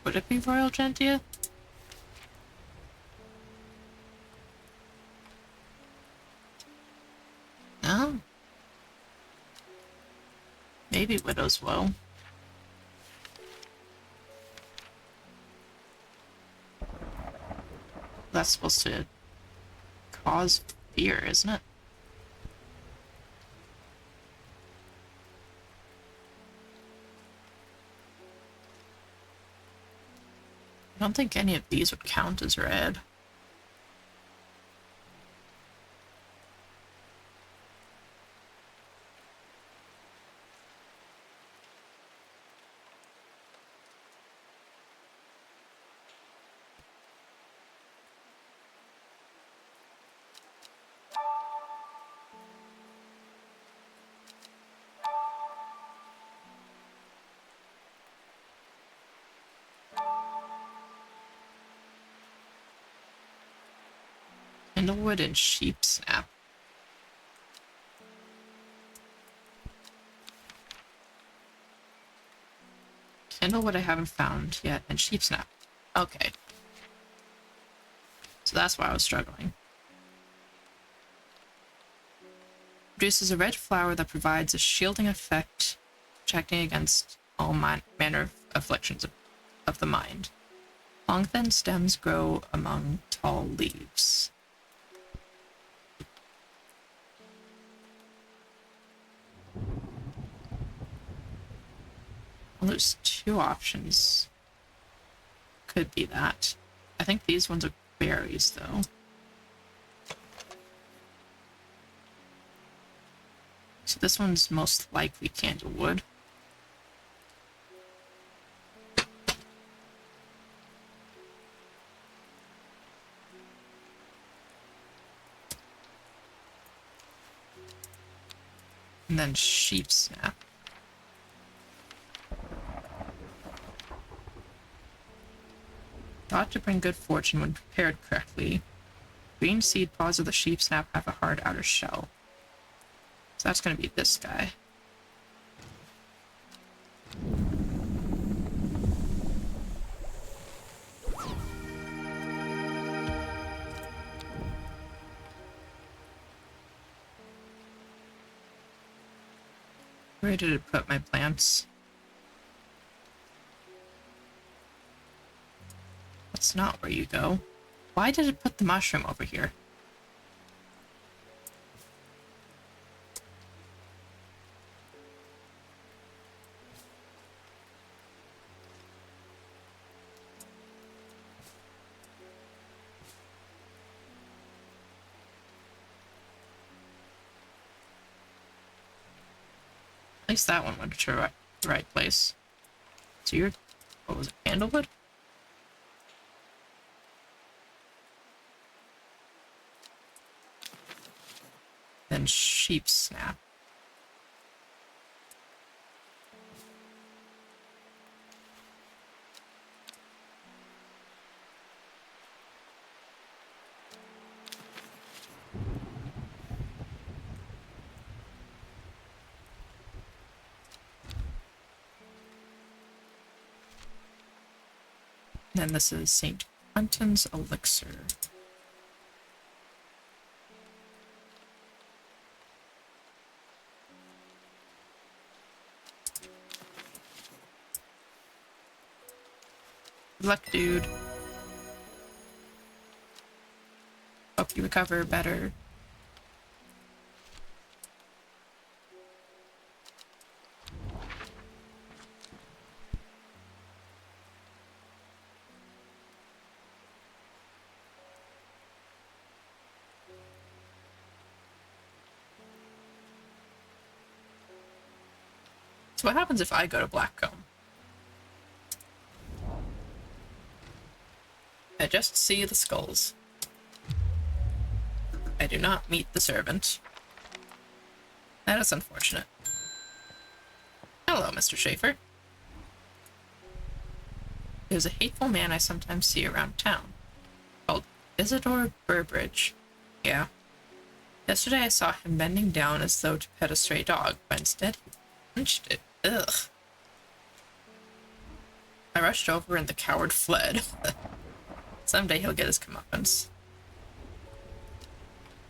Would it be Royal Gentia? No? Maybe Widow's Woe. That's supposed to cause fear, isn't it? I don't think any of these would count as red. Candlewood and Sheep Snap. Candlewood I haven't found yet, and Sheep Snap. Okay. So that's why I was struggling. Produces a red flower that provides a shielding effect, protecting against all manner of afflictions of the mind. Long thin stems grow among tall leaves. Well, there's two options. Could be that. I think these ones are berries, though. So this one's most likely candlewood. And then sheep snap. Thought to bring good fortune when prepared correctly. Green seed pods of the sheep snap have a hard outer shell. So that's going to be this guy. Where did it put my plants? That's not where you go. Why did it put the mushroom over here? At least that one went to the right place. So you're... what was it? Candlewood? Then sheep snap. And this is St. Quentin's Elixir. Good luck, dude. Hope you recover better. So what happens if I go to Blackcomb? I just see the skulls. I do not meet the servant. That is unfortunate. Hello, Mr. Schaefer. There's a hateful man I sometimes see around town, called Isidore Burbridge. Yeah. Yesterday I saw him bending down as though to pet a stray dog, but instead he punched it. Ugh. I rushed over and the coward fled. Someday he'll get his comeuppance.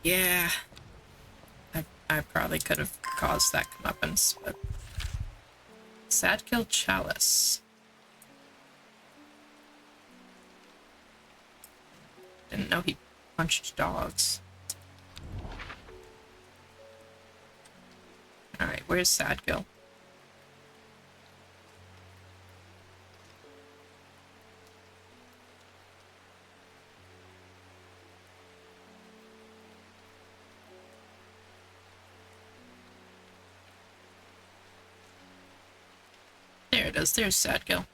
Yeah. I probably could have caused that comeuppance, but... Sadkill Chalice. Didn't know he punched dogs. Alright, where's Sadkill? There it is, there's Sadkill.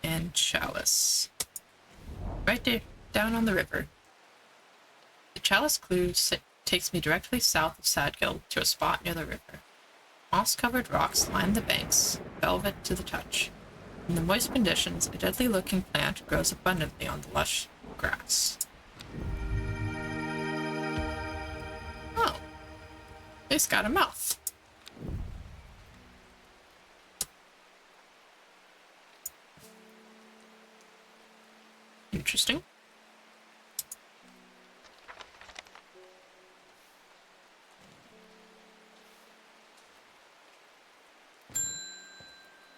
And Chalice. Right there, down on the river. The Chalice clue takes me directly south of Sadkill to a spot near the river. Moss-covered rocks line the banks, velvet to the touch. In the moist conditions, a deadly-looking plant grows abundantly on the lush grass. Oh. It's got a mouth. Interesting.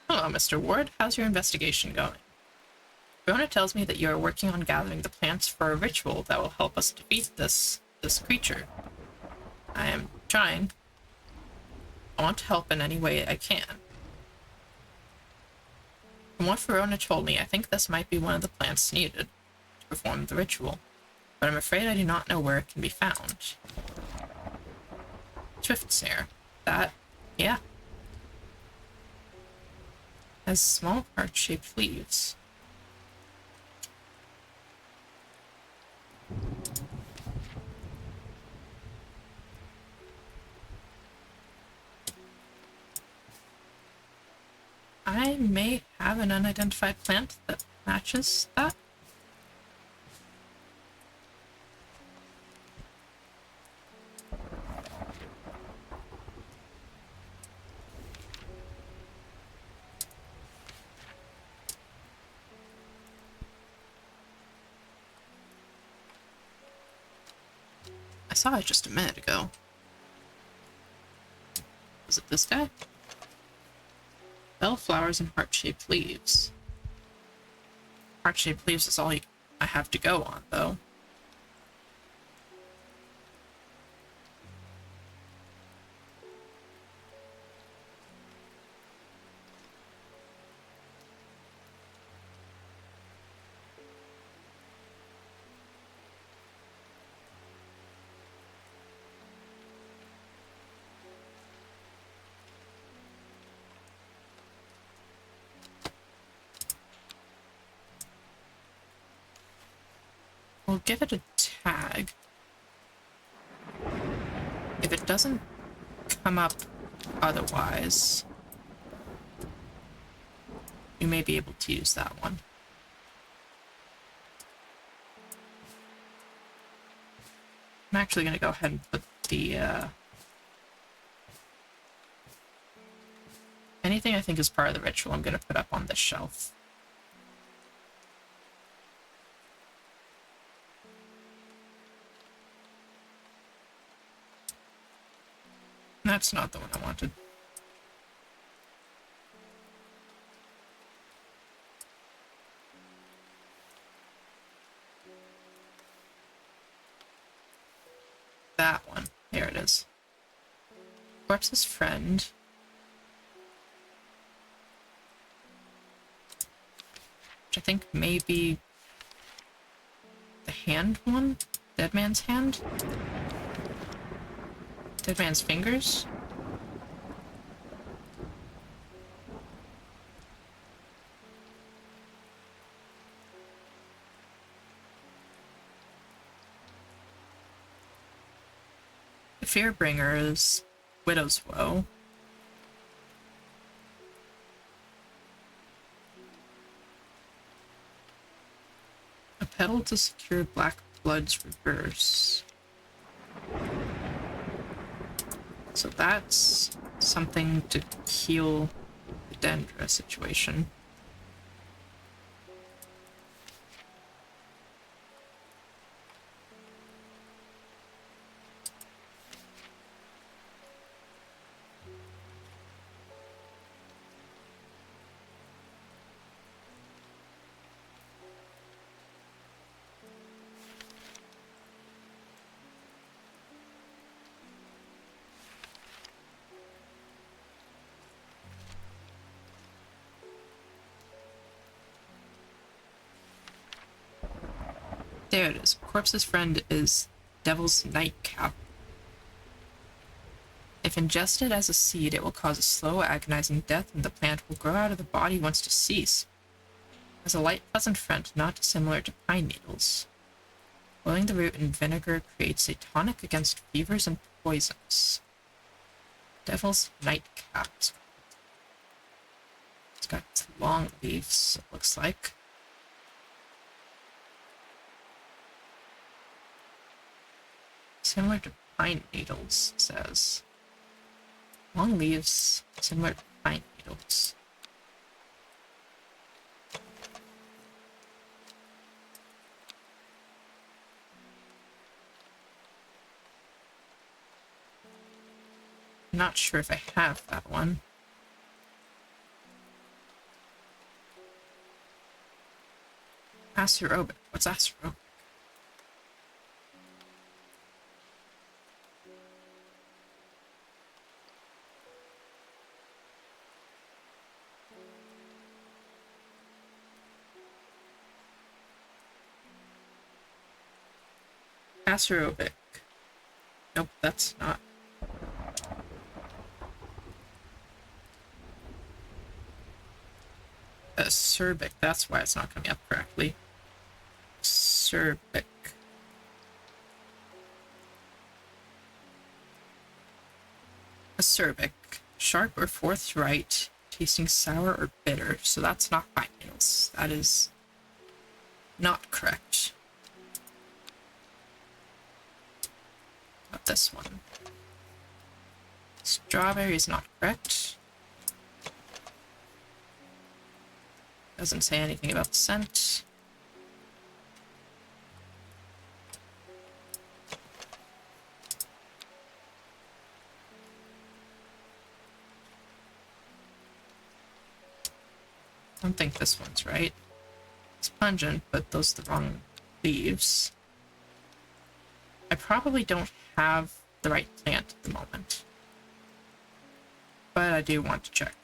Hello, Mr. Ward. How's your investigation going? Rona tells me that you are working on gathering the plants for a ritual that will help us defeat this creature. I am trying. I want to help in any way I can. From what Verona told me, I think this might be one of the plants needed to perform the ritual, but I'm afraid I do not know where it can be found. Swift snare. That, yeah, has small heart-shaped leaves. I may have an unidentified plant that matches that. I saw it just a minute ago. Was it this guy? Bellflowers and heart-shaped leaves. Heart-shaped leaves is all I have to go on, though. We'll give it a tag. If it doesn't come up otherwise, you may be able to use that one. I'm actually going to go ahead and put the, anything I think is part of the ritual, I'm going to put up on this shelf. That's not the one I wanted. That one. There it is. Corpse's friend. Which I think may be the hand one? Dead man's hand? Dead man's fingers? The Fearbringer's Widow's Woe. A petal to secure Black Blood's reverse. So that's something to heal the Dendrew situation. There it is. Corpse's friend is Devil's Nightcap. If ingested as a seed, it will cause a slow, agonizing death, and the plant will grow out of the body once to cease. As a light, pleasant friend, not dissimilar to pine needles. Boiling the root in vinegar creates a tonic against fevers and poisons. Devil's Nightcap. It's got long leaves, it looks like. Similar to pine needles, it says. Long leaves, similar to pine needles. I'm not sure if I have that one. Acerobic. What's acerobic? Acerobic. Nope, that's not. Acerbic, that's why it's not coming up correctly. Acerbic. Acerbic. Sharp or forthright, tasting sour or bitter. So that's not pine needles. That is not correct. Not this one. Strawberry is not correct. Doesn't say anything about the scent. I don't think this one's right. It's pungent, but those are the wrong leaves. I probably don't have the right plant at the moment, but I do want to check.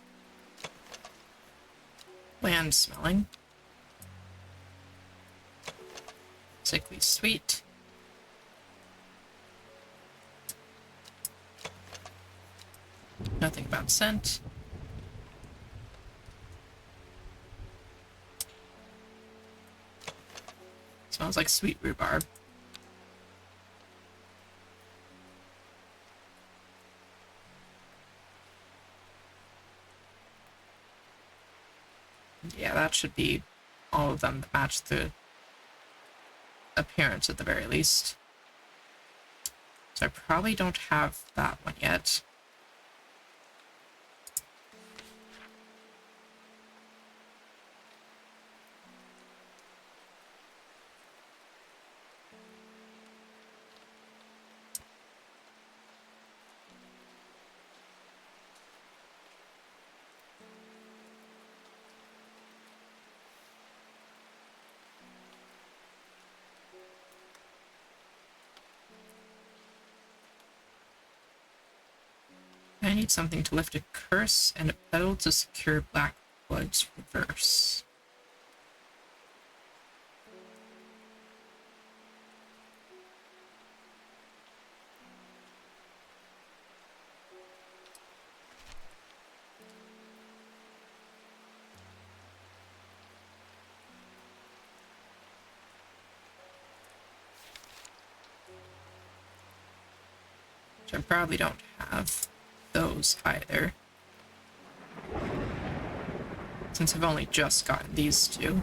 Bland smelling. Sickly sweet. Nothing about scent. Smells like sweet rhubarb. Yeah, that should be all of them that match the appearance at the very least. So I probably don't have that one yet. I need something to lift a curse and a petal to secure Blackwood's reverse. Which I probably don't have those either, since I've only just gotten these two.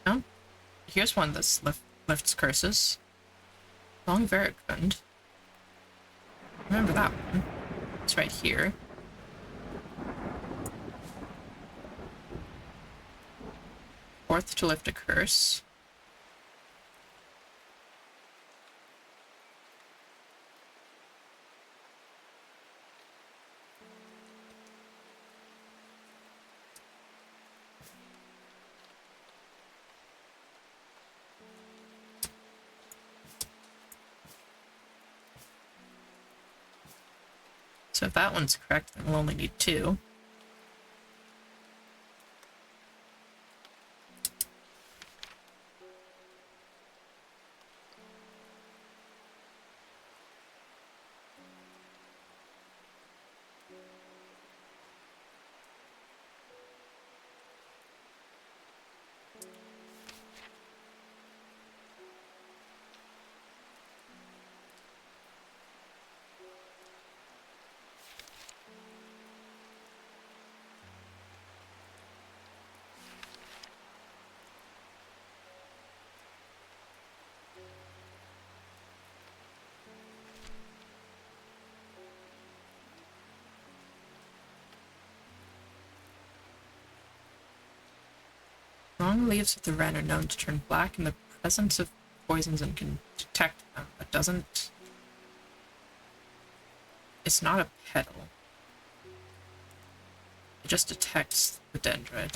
Oh, here's one that lifts curses. Long Veracund. Remember that one. It's right here. Fourth to lift a curse. So if that one's correct, then we'll only need two. Long leaves of the wren are known to turn black in the presence of poisons and can detect them, but doesn't... It's not a petal. It just detects the Dendrew. It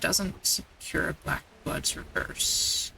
doesn't secure black blood's reverse.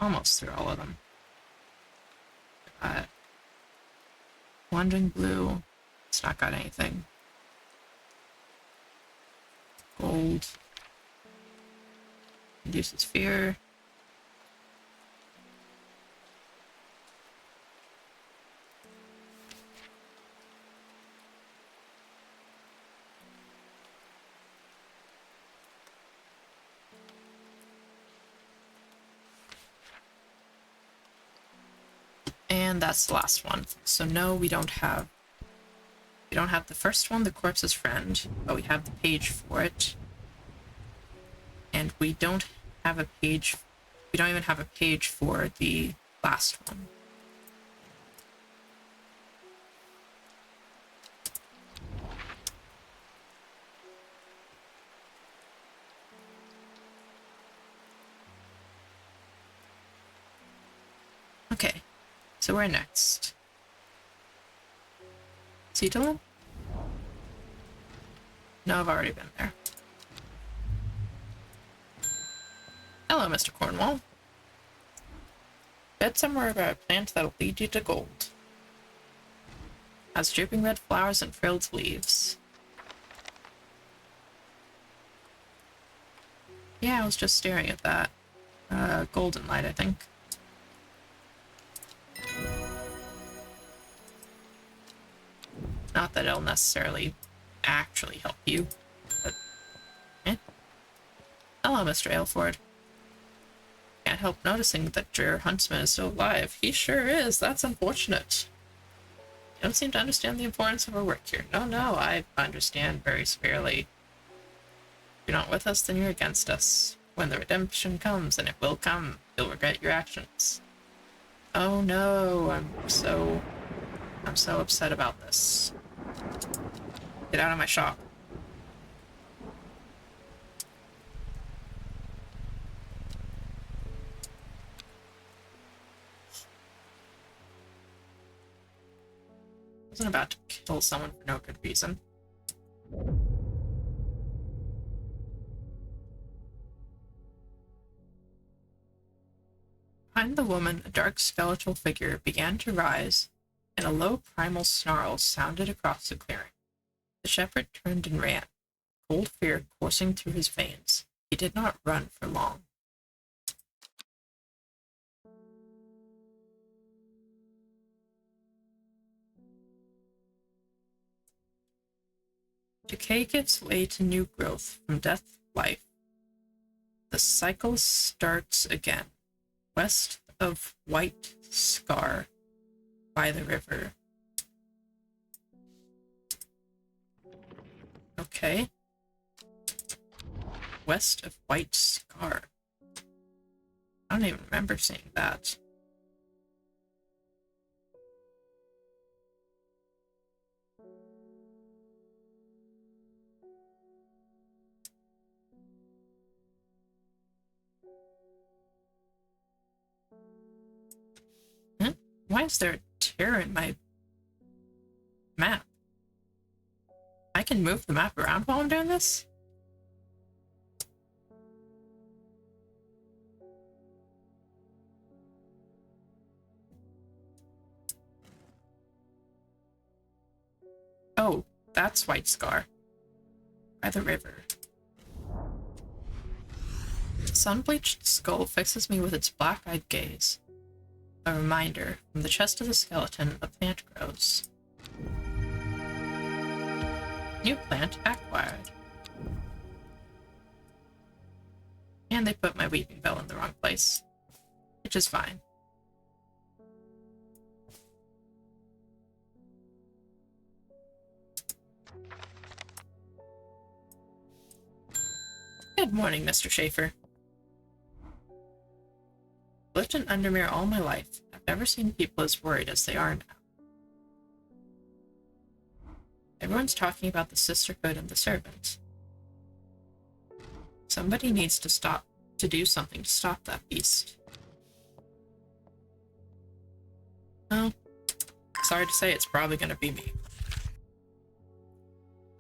Almost through all of them. Wandering blue. It's not got anything. Gold. Induces fear. And that's the last one. So no, we don't have the first one, the corpse's friend, but we have the page for it. And we don't even have a page for the last one. Okay, so where next? Cedarland? No, I've already been there. Hello, Mr. Cornwall. Read somewhere about a plant that'll lead you to gold. Has drooping red flowers and frilled leaves. Yeah, I was just staring at that. Golden light, I think. Not that it'll necessarily actually help you, but... Eh. Hello, Mr. Aylford. Can't help noticing that your huntsman is still alive. He sure is. That's unfortunate. You don't seem to understand the importance of our work here. No, I understand very severely. If you're not with us, then you're against us. When the redemption comes, and it will come, you'll regret your actions. Oh no, I'm so upset about this. Get out of my shop. I wasn't about to kill someone for no good reason. Behind the woman, a dark skeletal figure began to rise, and a low primal snarl sounded across the clearing. The shepherd turned and ran, cold fear coursing through his veins. He did not run for long. Decay gives way to new growth, from death to life. The cycle starts again, west of White Scar, by the river. Okay. West of White Scar. I don't even remember seeing that. Why is there a tear in my map? I can move the map around while I'm doing this? That's White Scar. By the river. The sun-bleached skull fixes me with its black-eyed gaze. A reminder, from the chest of the skeleton, a plant grows. New plant acquired. And they put my weeping bell in the wrong place. Which is fine. Good morning, Mr. Schaefer. I've lived in Undermere all my life. I've never seen people as worried as they are now. Everyone's talking about the sisterhood and the servant. Somebody needs to do something to stop that beast. Well, sorry to say, it's probably going to be me.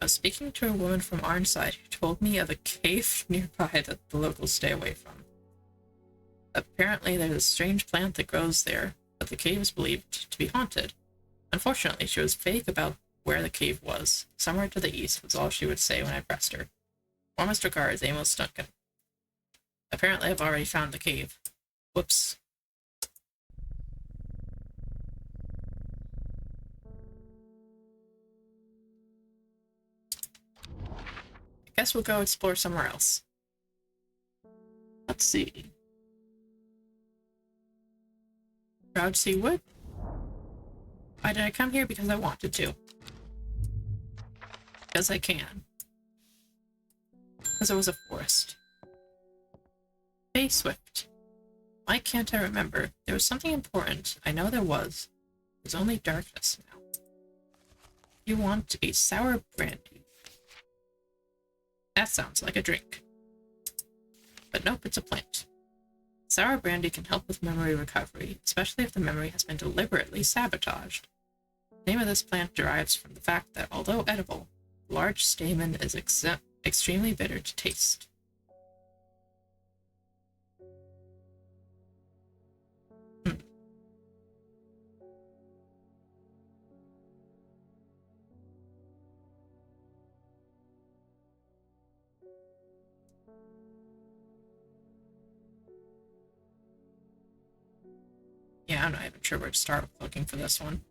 I was speaking to a woman from Arnside who told me of a cave nearby that the locals stay away from. Apparently, there's a strange plant that grows there, but the cave is believed to be haunted. Unfortunately, she was vague about where the cave was. Somewhere to the east was all she would say when I pressed her. Warmest regards, Amos Duncan. Apparently, I've already found the cave. Whoops. I guess we'll go explore somewhere else. Let's see. Proud Sea Wood? Why did I come here? Because I wanted to. Because I can. Because it was a forest. Bay Swift. Why can't I remember? There was something important. I know there was. There's only darkness now. You want a sour brandy. That sounds like a drink. But nope, it's a plant. Sour brandy can help with memory recovery, especially if the memory has been deliberately sabotaged. The name of this plant derives from the fact that, although edible, the large stamen is extremely bitter to taste. Yeah, I'm not even sure where to start looking for this one.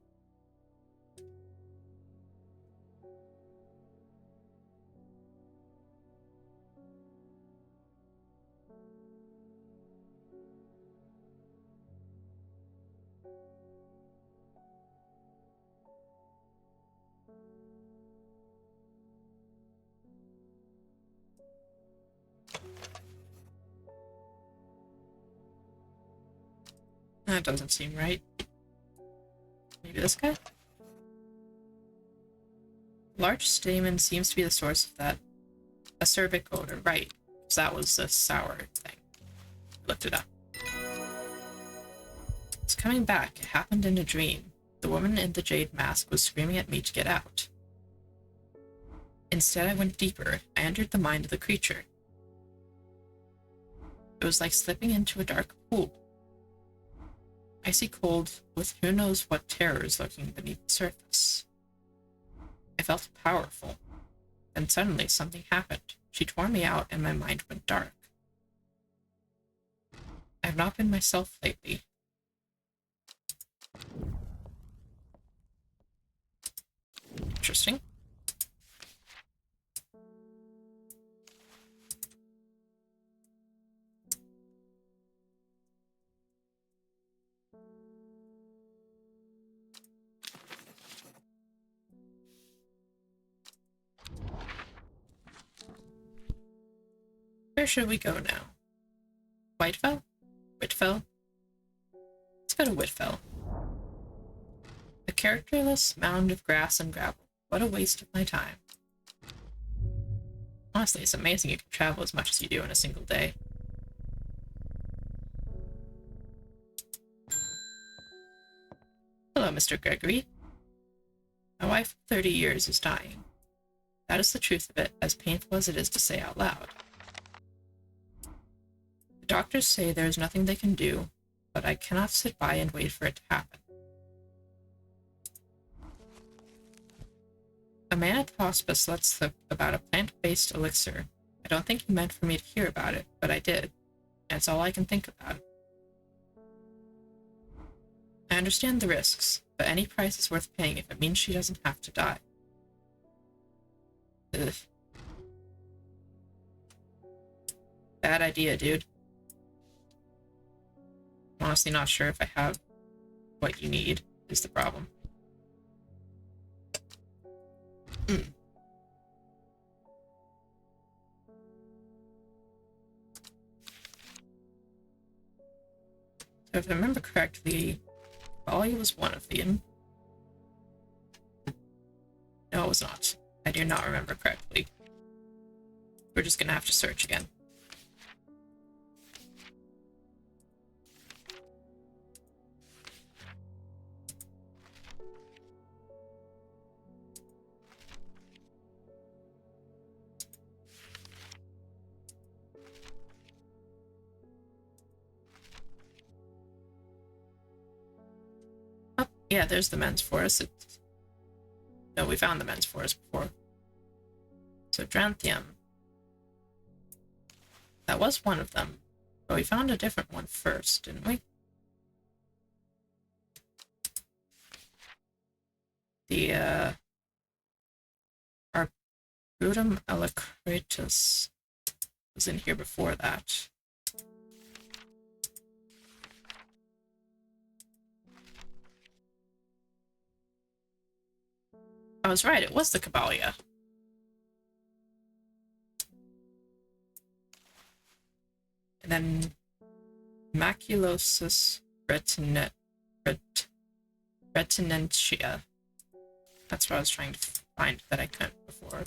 That doesn't seem right. Maybe this guy? Large stamen seems to be the source of that acerbic odor, right? Because that was the sour thing. Looked it up. It's coming back. It happened in a dream. The woman in the jade mask was screaming at me to get out. Instead, I went deeper. I entered the mind of the creature. It was like slipping into a dark pool. Icy cold, with who knows what terrors lurking beneath the surface. I felt powerful. Then suddenly something happened. She tore me out and my mind went dark. I have not been myself lately. Interesting. Where should we go now? Whitefell? Whitfell? Let's go to Whitfell. A characterless mound of grass and gravel. What a waste of my time. Honestly, it's amazing you can travel as much as you do in a single day. Hello, Mr. Gregory. My wife of 30 years is dying. That is the truth of it, as painful as it is to say out loud. The doctors say there is nothing they can do, but I cannot sit by and wait for it to happen. A man at the hospice let slip about a plant-based elixir. I don't think he meant for me to hear about it, but I did. And it's all I can think about. I understand the risks, but any price is worth paying if it means she doesn't have to die. Ugh. Bad idea, dude. I'm honestly not sure if I have what you need, is the problem. So if I remember correctly, Bali was one of them. No, it was not. I do not remember correctly. We're just gonna have to search again. Oh, yeah, there's the men's forest. No, we found the men's forest before. So Dranthium. That was one of them. But we found a different one first, didn't we? The, Arboretum alacritus was in here before that. I was right, it was the Caballia. And then Maculosus retinentia. That's what I was trying to find that I couldn't before.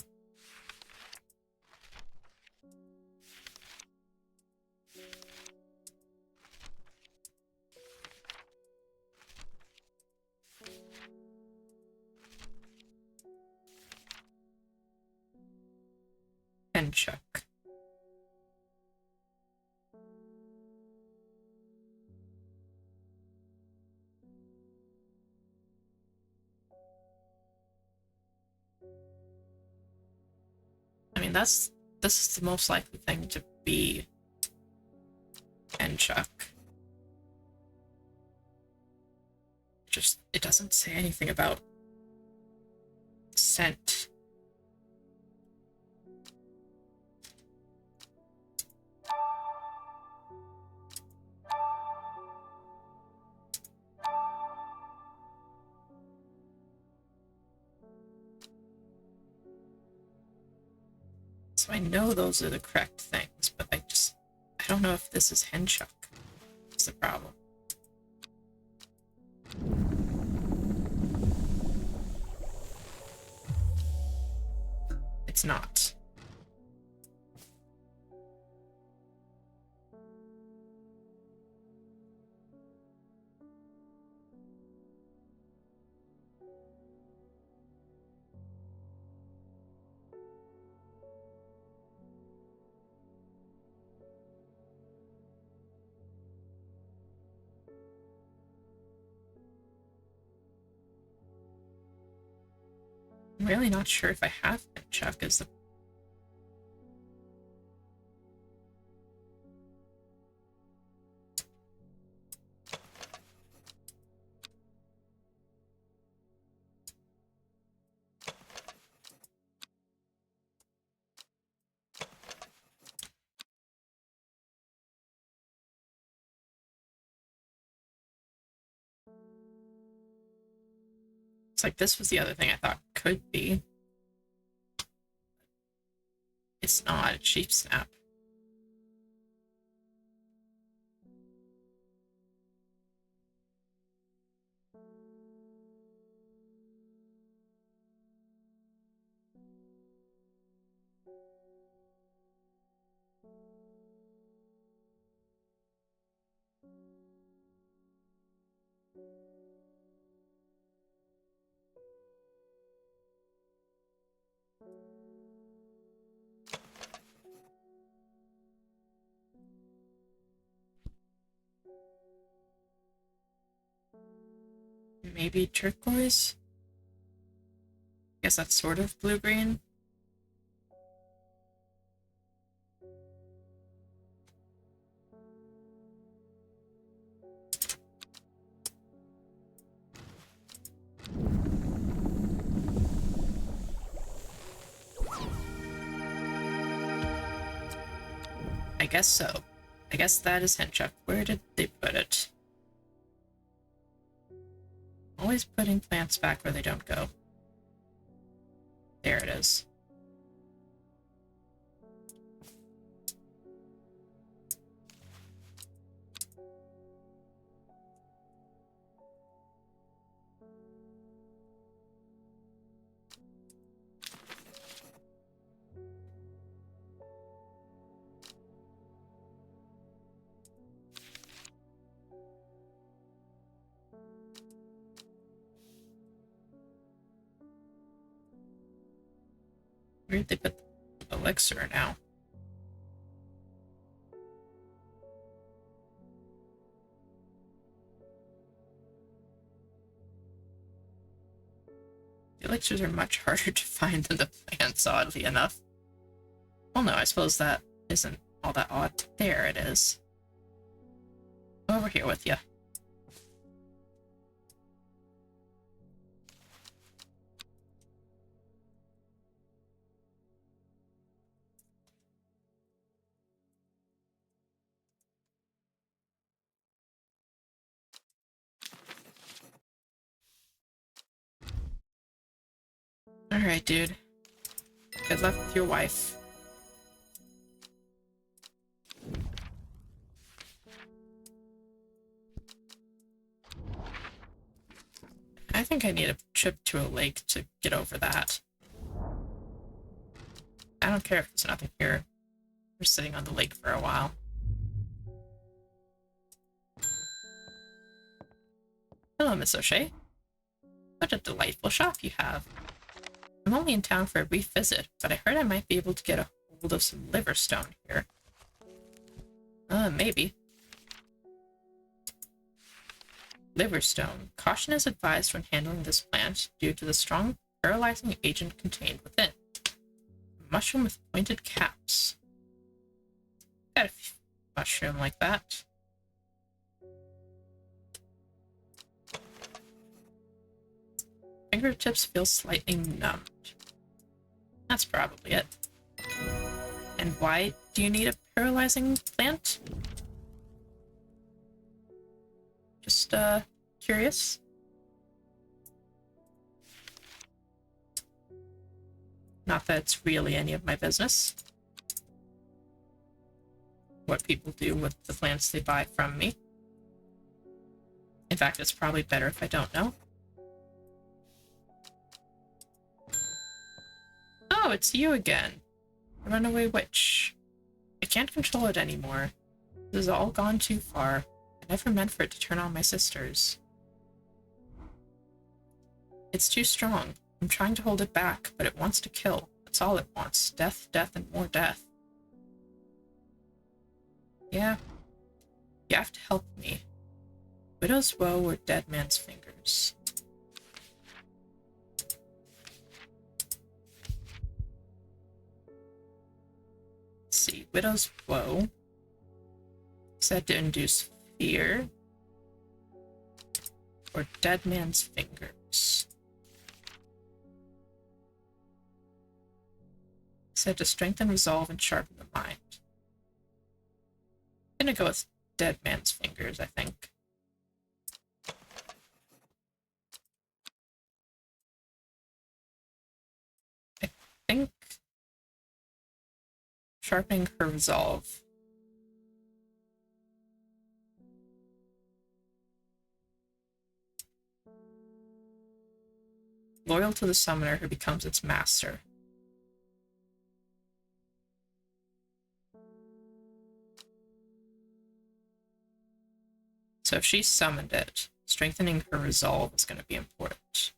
Penchuck. I mean, this is the most likely thing to be Penchuck. Just, it doesn't say anything about scent. So I know those are the correct things, but I don't know if this is Henchuck. That's the problem. It's not. I'm really not sure if I have Penchuck as the... It's like this was the other thing I thought could be. It's not. It's Sheep Snap. Maybe turquoise? Guess that's sort of blue-green. I guess so. I guess that is Henchuck. Where did they put it? Always putting plants back where they don't go. There it is. Where did they put the elixir now? The elixirs are much harder to find than the plants, oddly enough. Well, no, I suppose that isn't all that odd. There it is. Over here with you. Alright, dude. Good luck with your wife. I think I need a trip to a lake to get over that. I don't care if there's nothing here. We're sitting on the lake for a while. Hello, Miss O'Shea. What a delightful shop you have. I'm only in town for a brief visit, but I heard I might be able to get a hold of some liverstone here. Maybe. Liverstone. Caution is advised when handling this plant due to the strong paralyzing agent contained within. A mushroom with pointed caps. Got a mushroom like that. Fingertips feel slightly numbed. That's probably it. And why do you need a paralyzing plant? Just, curious. Not that it's really any of my business. What people do with the plants they buy from me. In fact, it's probably better if I don't know. Oh, it's you again. Runaway witch. I can't control it anymore. This has all gone too far. I never meant for it to turn on my sisters. It's too strong. I'm trying to hold it back, but it wants to kill. That's all it wants. Death, death, and more death. Yeah. You have to help me. Widow's woe or dead man's fingers. Let's see. Widow's woe. Said to induce fear. Or dead man's fingers. Said to strengthen resolve and sharpen the mind. I'm gonna go with dead man's fingers, I think. I think sharpening her resolve. Loyal to the summoner who becomes its master. So if she summoned it, strengthening her resolve is going to be important.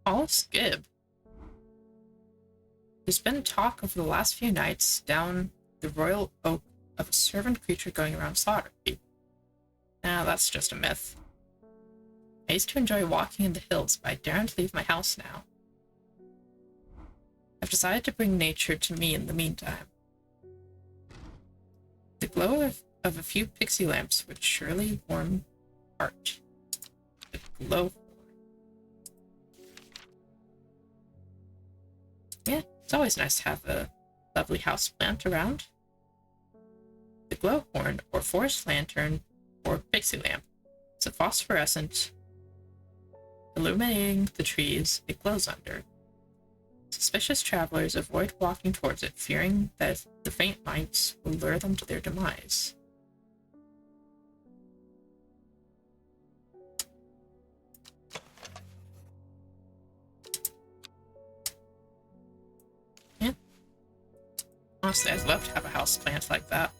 All skib. There's been talk over the last few nights down the Royal Oak of a servant creature going around slaughtering people. Nah, that's just a myth. I used to enjoy walking in the hills, but I daren't leave my house now. I've decided to bring nature to me in the meantime. The glow of a few pixie lamps would surely warm heart. The glow. Yeah, it's always nice to have a lovely house plant around. The glowhorn, or forest lantern, or pixie lamp. It's a phosphorescent, illuminating the trees it glows under. Suspicious travelers avoid walking towards it, fearing that the faint lights will lure them to their demise. Yeah. Honestly, I'd love to have a house plant like that.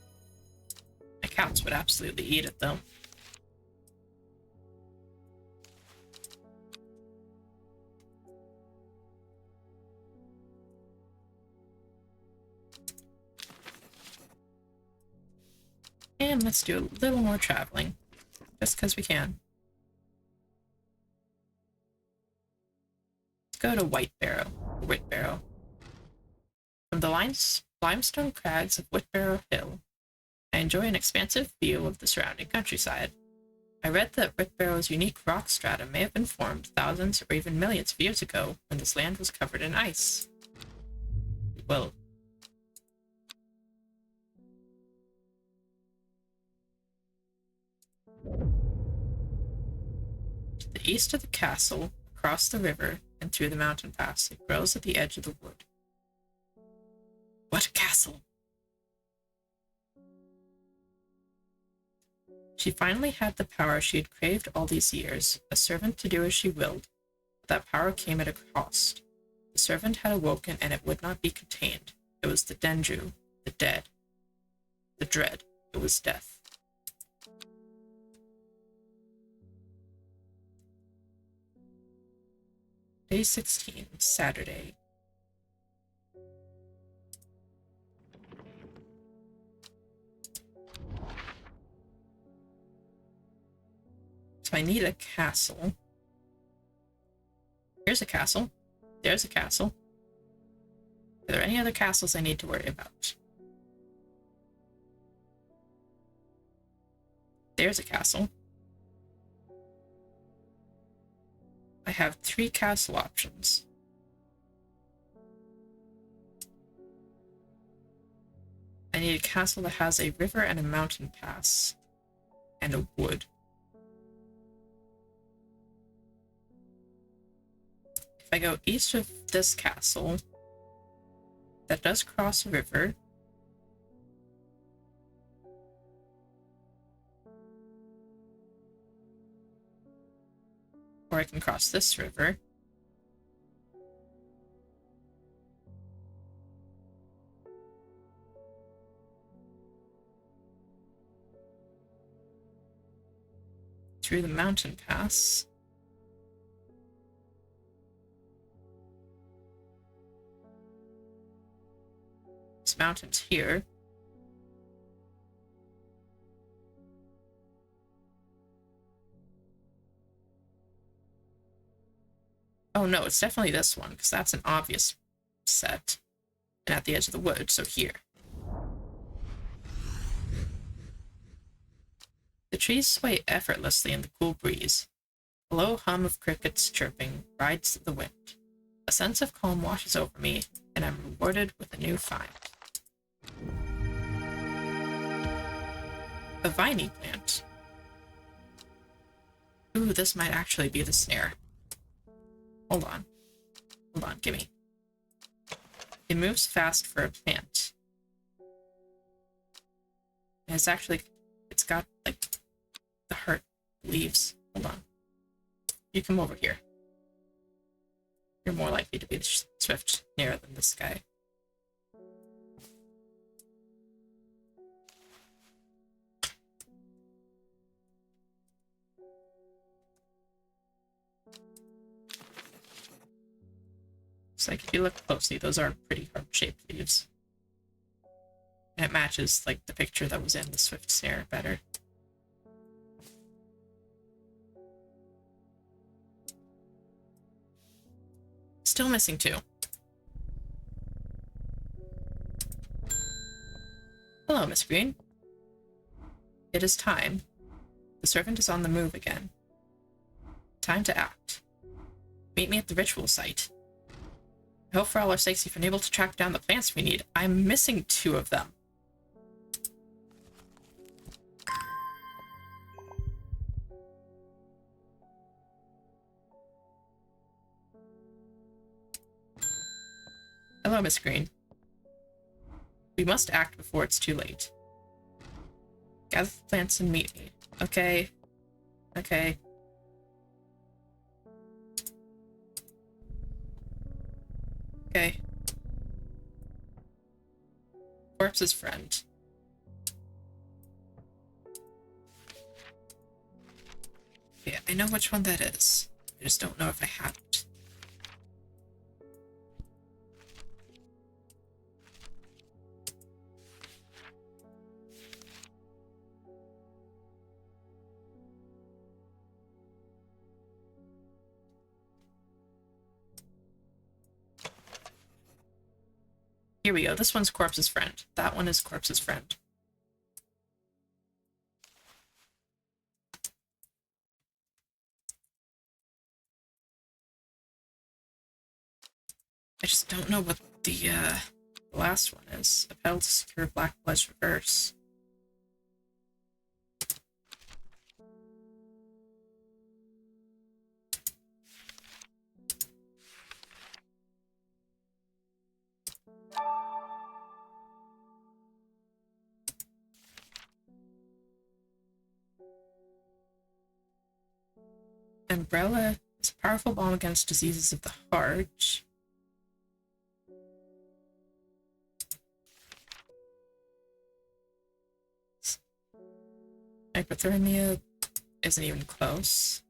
My cats would absolutely eat it, though. And let's do a little more traveling, just because we can. Let's go to Whitebarrow. From the limestone crags of Whitebarrow Hill, I enjoy an expansive view of the surrounding countryside. I read that Whitebarrow's unique rock strata may have been formed thousands or even millions of years ago when this land was covered in ice. Well, to the east of the castle, across the river, and through the mountain pass, it grows at the edge of the wood. What a castle! She finally had the power she had craved all these years, a servant to do as she willed. But that power came at a cost. The servant had awoken, and it would not be contained. It was the Dendrew, the dead. The dread. It was death. Day 16, Saturday. So I need a castle. Here's a castle. There's a castle. Are there any other castles I need to worry about? There's a castle. I have 3 castle options. I need a castle that has a river and a mountain pass. And a wood. If I go east of this castle, that does cross a river. Or I can cross this river. Through the mountain pass. This mountain's here. Oh no, it's definitely this one, because that's an obvious set. And at the edge of the wood, so here. The trees sway effortlessly in the cool breeze. A low hum of crickets chirping rides the wind. A sense of calm washes over me, and I'm rewarded with a new find. A viney plant. Ooh, this might actually be the snare. Hold on, gimme. It moves fast for a plant. And it's got, like, the heart leaves. Hold on. You come over here. You're more likely to be the swift snare than this guy. Looks like if you look closely, those are pretty heart-shaped leaves. And it matches, like, the picture that was in the Swift Snare better. Still missing 2. Hello, Miss Green. It is time. The servant is on the move again. Time to act. Meet me at the ritual site. I hope for all our sakes you've been able to track down the plants we need. I'm missing 2 of them. Hello, Miss Green. We must act before it's too late. Gather the plants and meet me. Okay. Okay. Okay. Corpse's friend. Yeah, I know which one that is. I just don't know if I have it. Here we go. This one's Corpse's friend. That one is Corpse's friend. I just don't know what the last one is. A pedal to secure Black Blood's reverse. Umbrella is a powerful balm against diseases of the heart. Hypothermia isn't even close.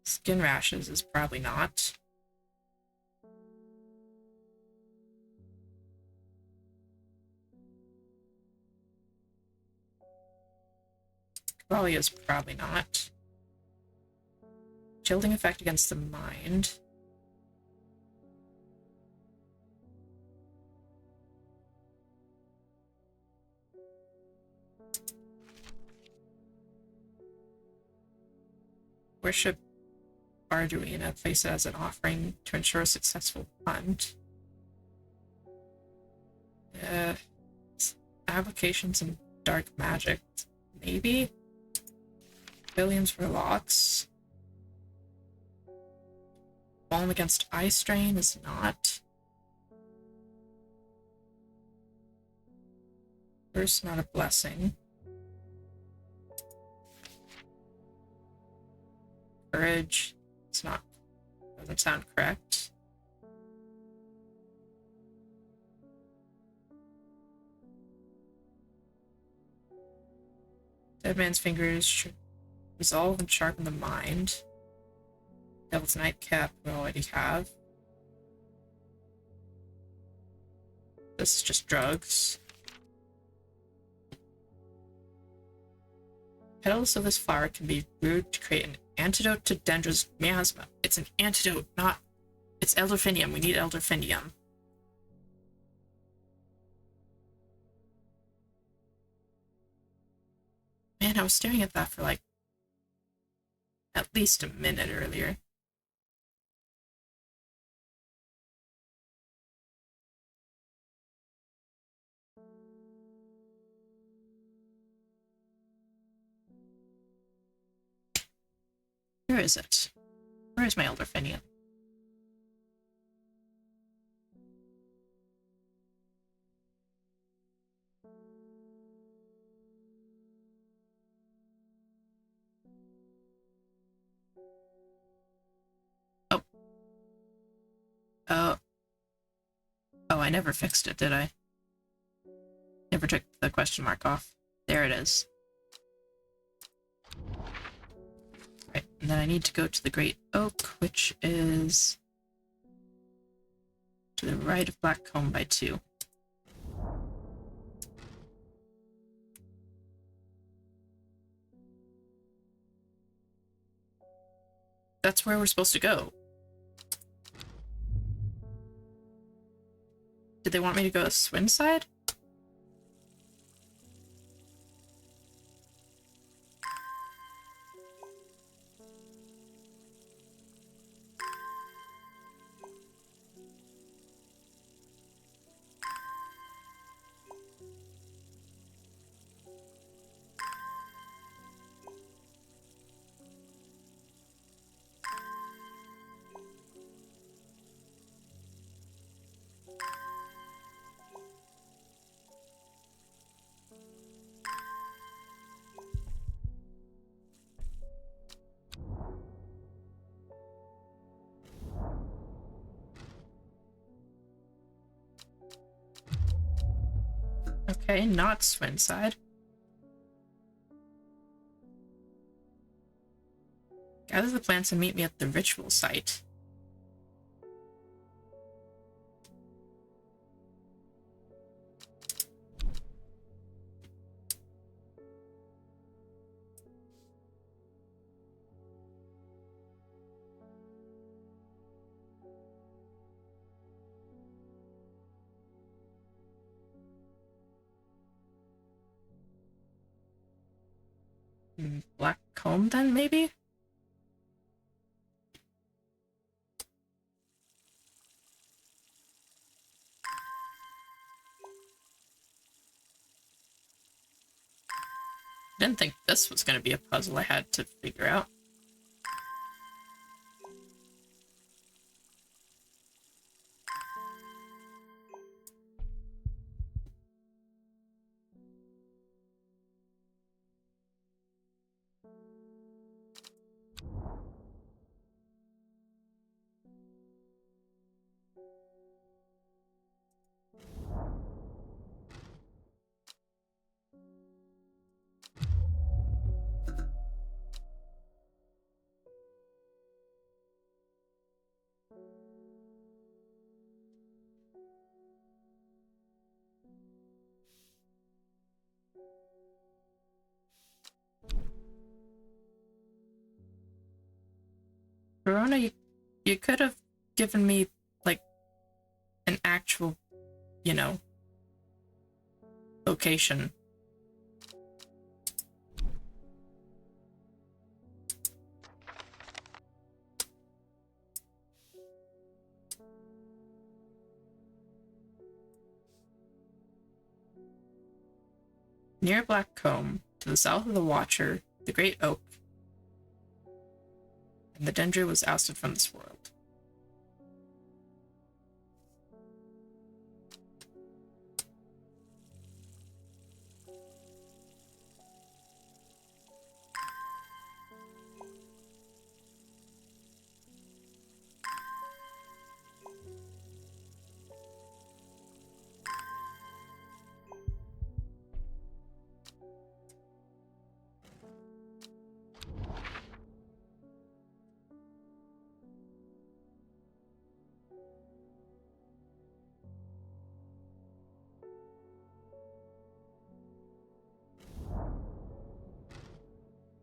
Skin rashes is probably not. Qualia is probably not. Chilling effect against the mind. Worship Arduina, place it as an offering to ensure a successful hunt. Applications in dark magic, maybe? Billions for locks. Balm against eye strain is not. First, not a blessing. Courage. It's not. Doesn't sound correct. Dead man's fingers should resolve and sharpen the mind. Devil's nightcap we already have. This is just drugs. Petals of this flower can be brewed to create an antidote to Dendrew's miasma. It's an antidote, not... It's elderfinium. We need elderfinium. Man, I was staring at that for like at least a minute earlier. Where is it? Where is my elderfinium? Oh. Oh. Oh, I never fixed it, did I? Never took the question mark off. There it is. Right, and then I need to go to the Great Oak, which is to the right of Black Comb by 2. That's where we're supposed to go. Did they want me to go to Swin side? Okay, not Swin side. Gather the plants and meet me at the ritual site. Black Comb then, maybe? Didn't think this was going to be a puzzle I had to figure out. Verona, you could have given me, like, an actual, you know, location. Near Black Comb, to the south of the Watcher, the Great Oak, and the Dendrew was ousted from this world.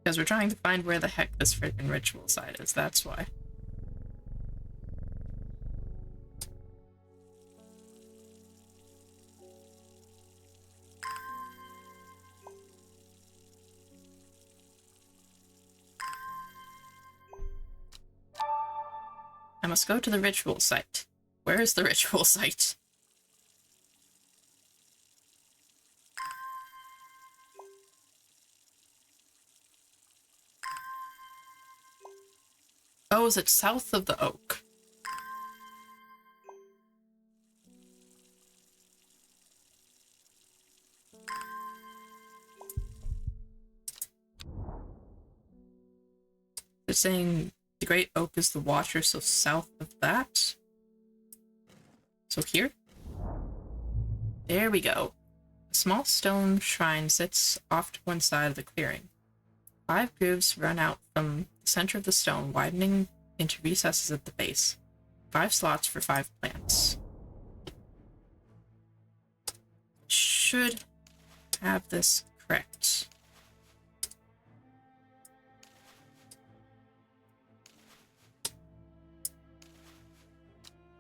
Because we're trying to find where the heck this freaking ritual site is, that's why. I must go to the ritual site. Where is the ritual site? Oh, is it south of the oak? They're saying the Great Oak is the Watcher, so south of that? So here? There we go. A small stone shrine sits off to one side of the clearing. 5 grooves run out from the center of the stone, widening into recesses at the base. 5 slots for 5 plants. should have this correct.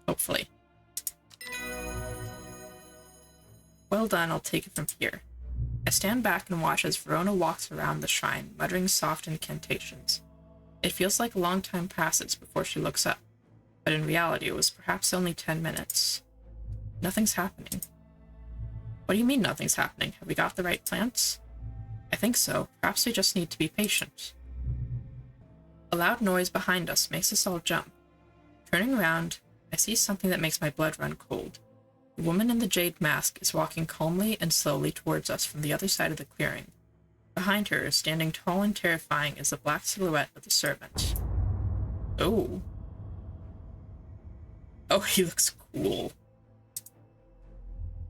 Hopefully. Well done, I'll take it from here. I stand back and watch as Verona walks around the shrine, muttering soft incantations. It feels like a long time passes before she looks up, but in reality it was perhaps only 10 minutes. Nothing's happening. What do you mean nothing's happening? Have we got the right plants? I think so. Perhaps we just need to be patient. A loud noise behind us makes us all jump. Turning around, I see something that makes my blood run cold. The woman in the jade mask is walking calmly and slowly towards us from the other side of the clearing. Behind her, standing tall and terrifying, is the black silhouette of the servant. Oh. Oh, he looks cool.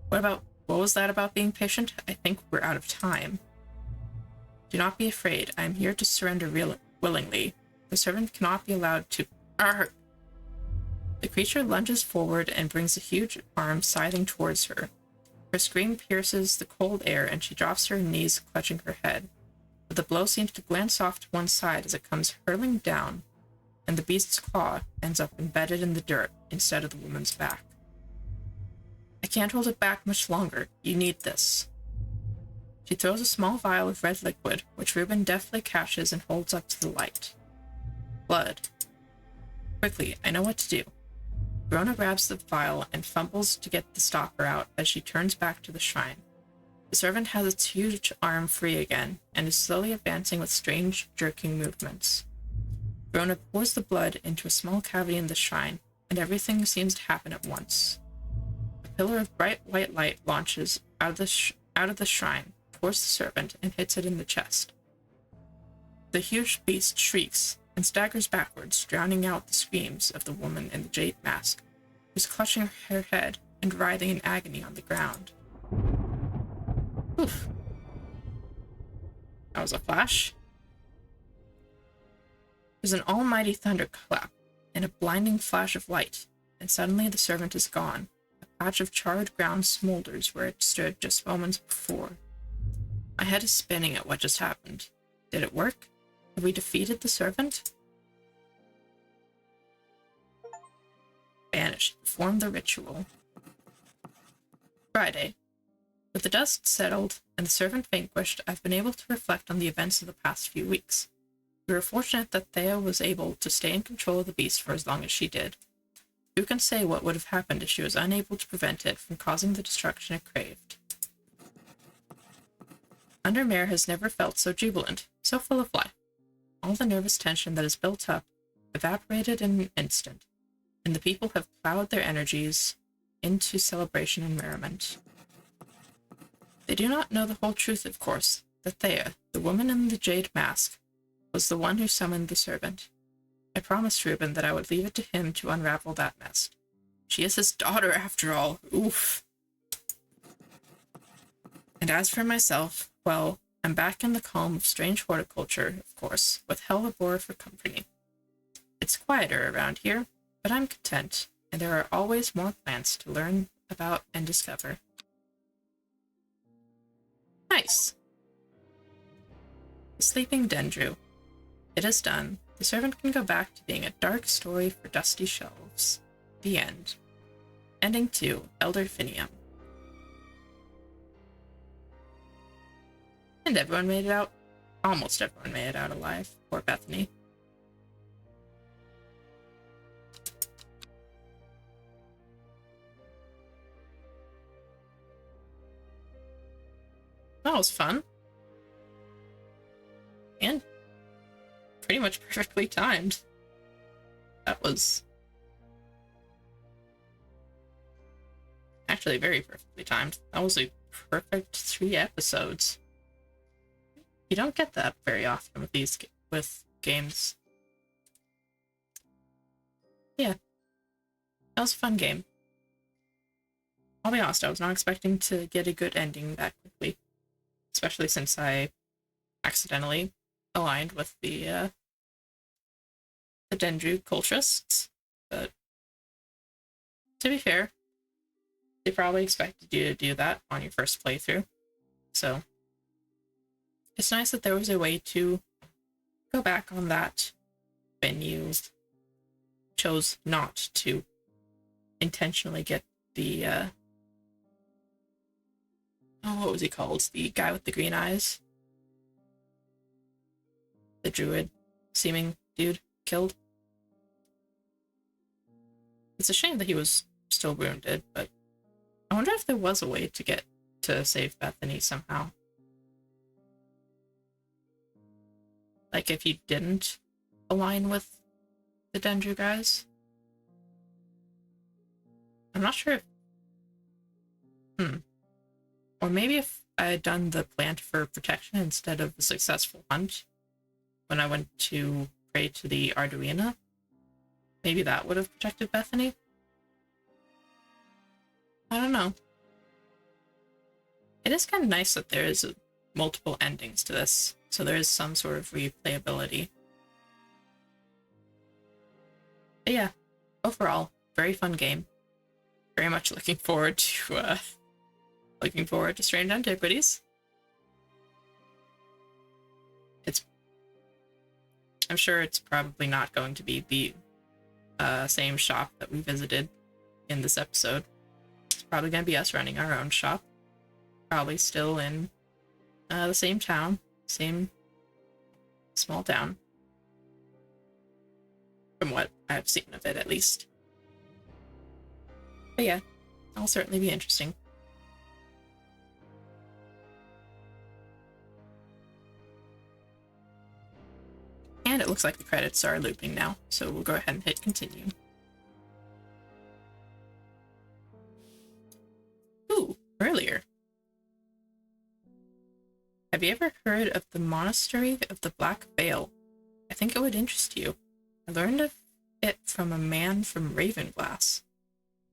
What was that about being patient? I think we're out of time. Do not be afraid. I am here to surrender willingly. The servant cannot be allowed to... Arr! The creature lunges forward and brings a huge arm scything towards her. Her scream pierces the cold air and she drops to her knees, clutching her head. But the blow seems to glance off to one side as it comes hurtling down, and the beast's claw ends up embedded in the dirt instead of the woman's back. I can't hold it back much longer. You need this. She throws a small vial of red liquid, which Reuben deftly catches and holds up to the light. Blood. Quickly, I know what to do. Verona grabs the vial and fumbles to get the stopper out as she turns back to the shrine. The servant has its huge arm free again and is slowly advancing with strange, jerking movements. Verona pours the blood into a small cavity in the shrine, and everything seems to happen at once. A pillar of bright white light launches out of the shrine towards the servant and hits it in the chest. The huge beast shrieks and staggers backwards, drowning out the screams of the woman in the jade mask, who's clutching her head and writhing in agony on the ground. Oof. That was a flash. There's an almighty thunderclap and a blinding flash of light, and suddenly the servant is gone. A patch of charred ground smolders where it stood just moments before. My head is spinning at what just happened. Did it work? Have we defeated the servant? Banish. Perform the ritual. Friday. With the dust settled and the servant vanquished, I've been able to reflect on the events of the past few weeks. We were fortunate that Thea was able to stay in control of the beast for as long as she did. Who can say what would have happened if she was unable to prevent it from causing the destruction it craved? Undermare has never felt so jubilant, so full of life. All the nervous tension that is built up evaporated in an instant, and the people have plowed their energies into celebration and merriment. They do not know the whole truth, of course, that Thea, the woman in the jade mask, was the one who summoned the servant. I promised Reuben that I would leave it to him to unravel that mess. She is his daughter, after all. Oof. And as for myself, well, I'm back in the calm of Strange Horticulture, of course, with Hellebore for company. It's quieter around here, but I'm content, and there are always more plants to learn about and discover. Nice. The Sleeping Dendrew. It is done. The servant can go back to being a dark story for dusty shelves. The end. Ending 2, Elder Finium. And everyone made it out. Almost everyone made it out alive. Poor Bethany. That was fun. And pretty much perfectly timed. That was actually very perfectly timed. That was a perfect 3 episodes. You don't get that very often with games. Yeah, that was a fun game. I'll be honest, I was not expecting to get a good ending that quickly, especially since I accidentally aligned with the Dendrew cultists. But to be fair, they probably expected you to do that on your first playthrough. So it's nice that there was a way to go back on that when you chose not to intentionally get the what was he called? The guy with the green eyes. The druid seeming dude killed. It's a shame that he was still wounded, but I wonder if there was a way to get to save Bethany somehow. Like if you didn't align with the Dendrew guys. I'm not sure if... Or maybe if I had done the plant for protection instead of the successful hunt when I went to pray to the Arduina, maybe that would have protected Bethany? I don't know. It is kind of nice that there is multiple endings to this, so there is some sort of replayability. But yeah, overall, very fun game. Very much looking forward to Strange Antiquities. I'm sure it's probably not going to be the same shop that we visited in this episode. It's probably going to be us running our own shop. Probably still in the same town, same small town. From what I've seen of it, at least. But yeah, that'll certainly be interesting. And it looks like the credits are looping now, so we'll go ahead and hit continue. Ooh, earlier. Have you ever heard of the Monastery of the Black Veil? I think it would interest you. I learned of it from a man from Ravenglass.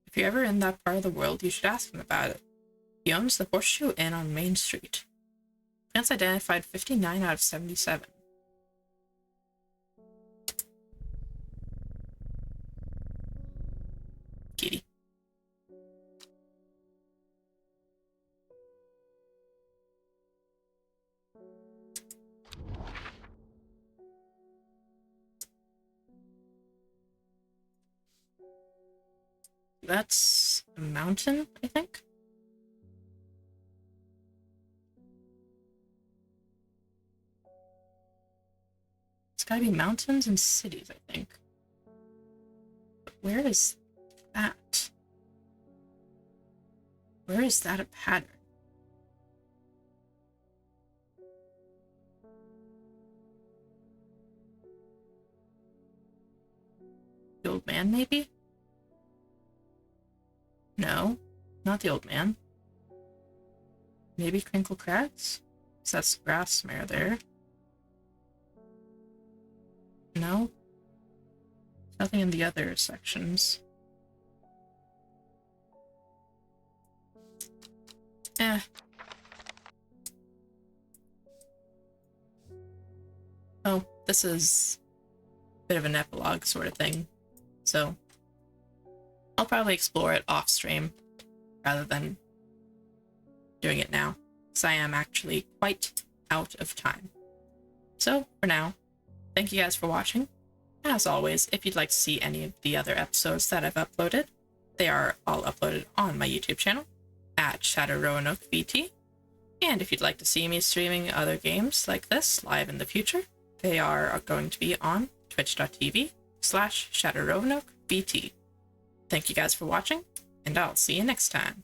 If you're ever in that part of the world, you should ask him about it. He owns the Horseshoe Inn on Main Street. Plants identified 59 out of 77. Kitty. That's a mountain, I think. It's gotta be mountains and cities, I think. But where is that? Where is that a pattern? The old man, maybe? No, not the old man. Maybe Crinkle Crats? That's grass mare there. No? Nothing in the other sections. Oh, this is a bit of an epilogue sort of thing. So I'll probably explore it off stream rather than doing it now, because I am actually quite out of time. So for now, thank you guys for watching. As always, if you'd like to see any of the other episodes that I've uploaded, they are all uploaded on my YouTube channel at Shadow Roanoke VT. And if you'd like to see me streaming other games like this live in the future, they are going to be on twitch.tv/Shadow Roanoke VT. Thank you guys for watching, and I'll see you next time.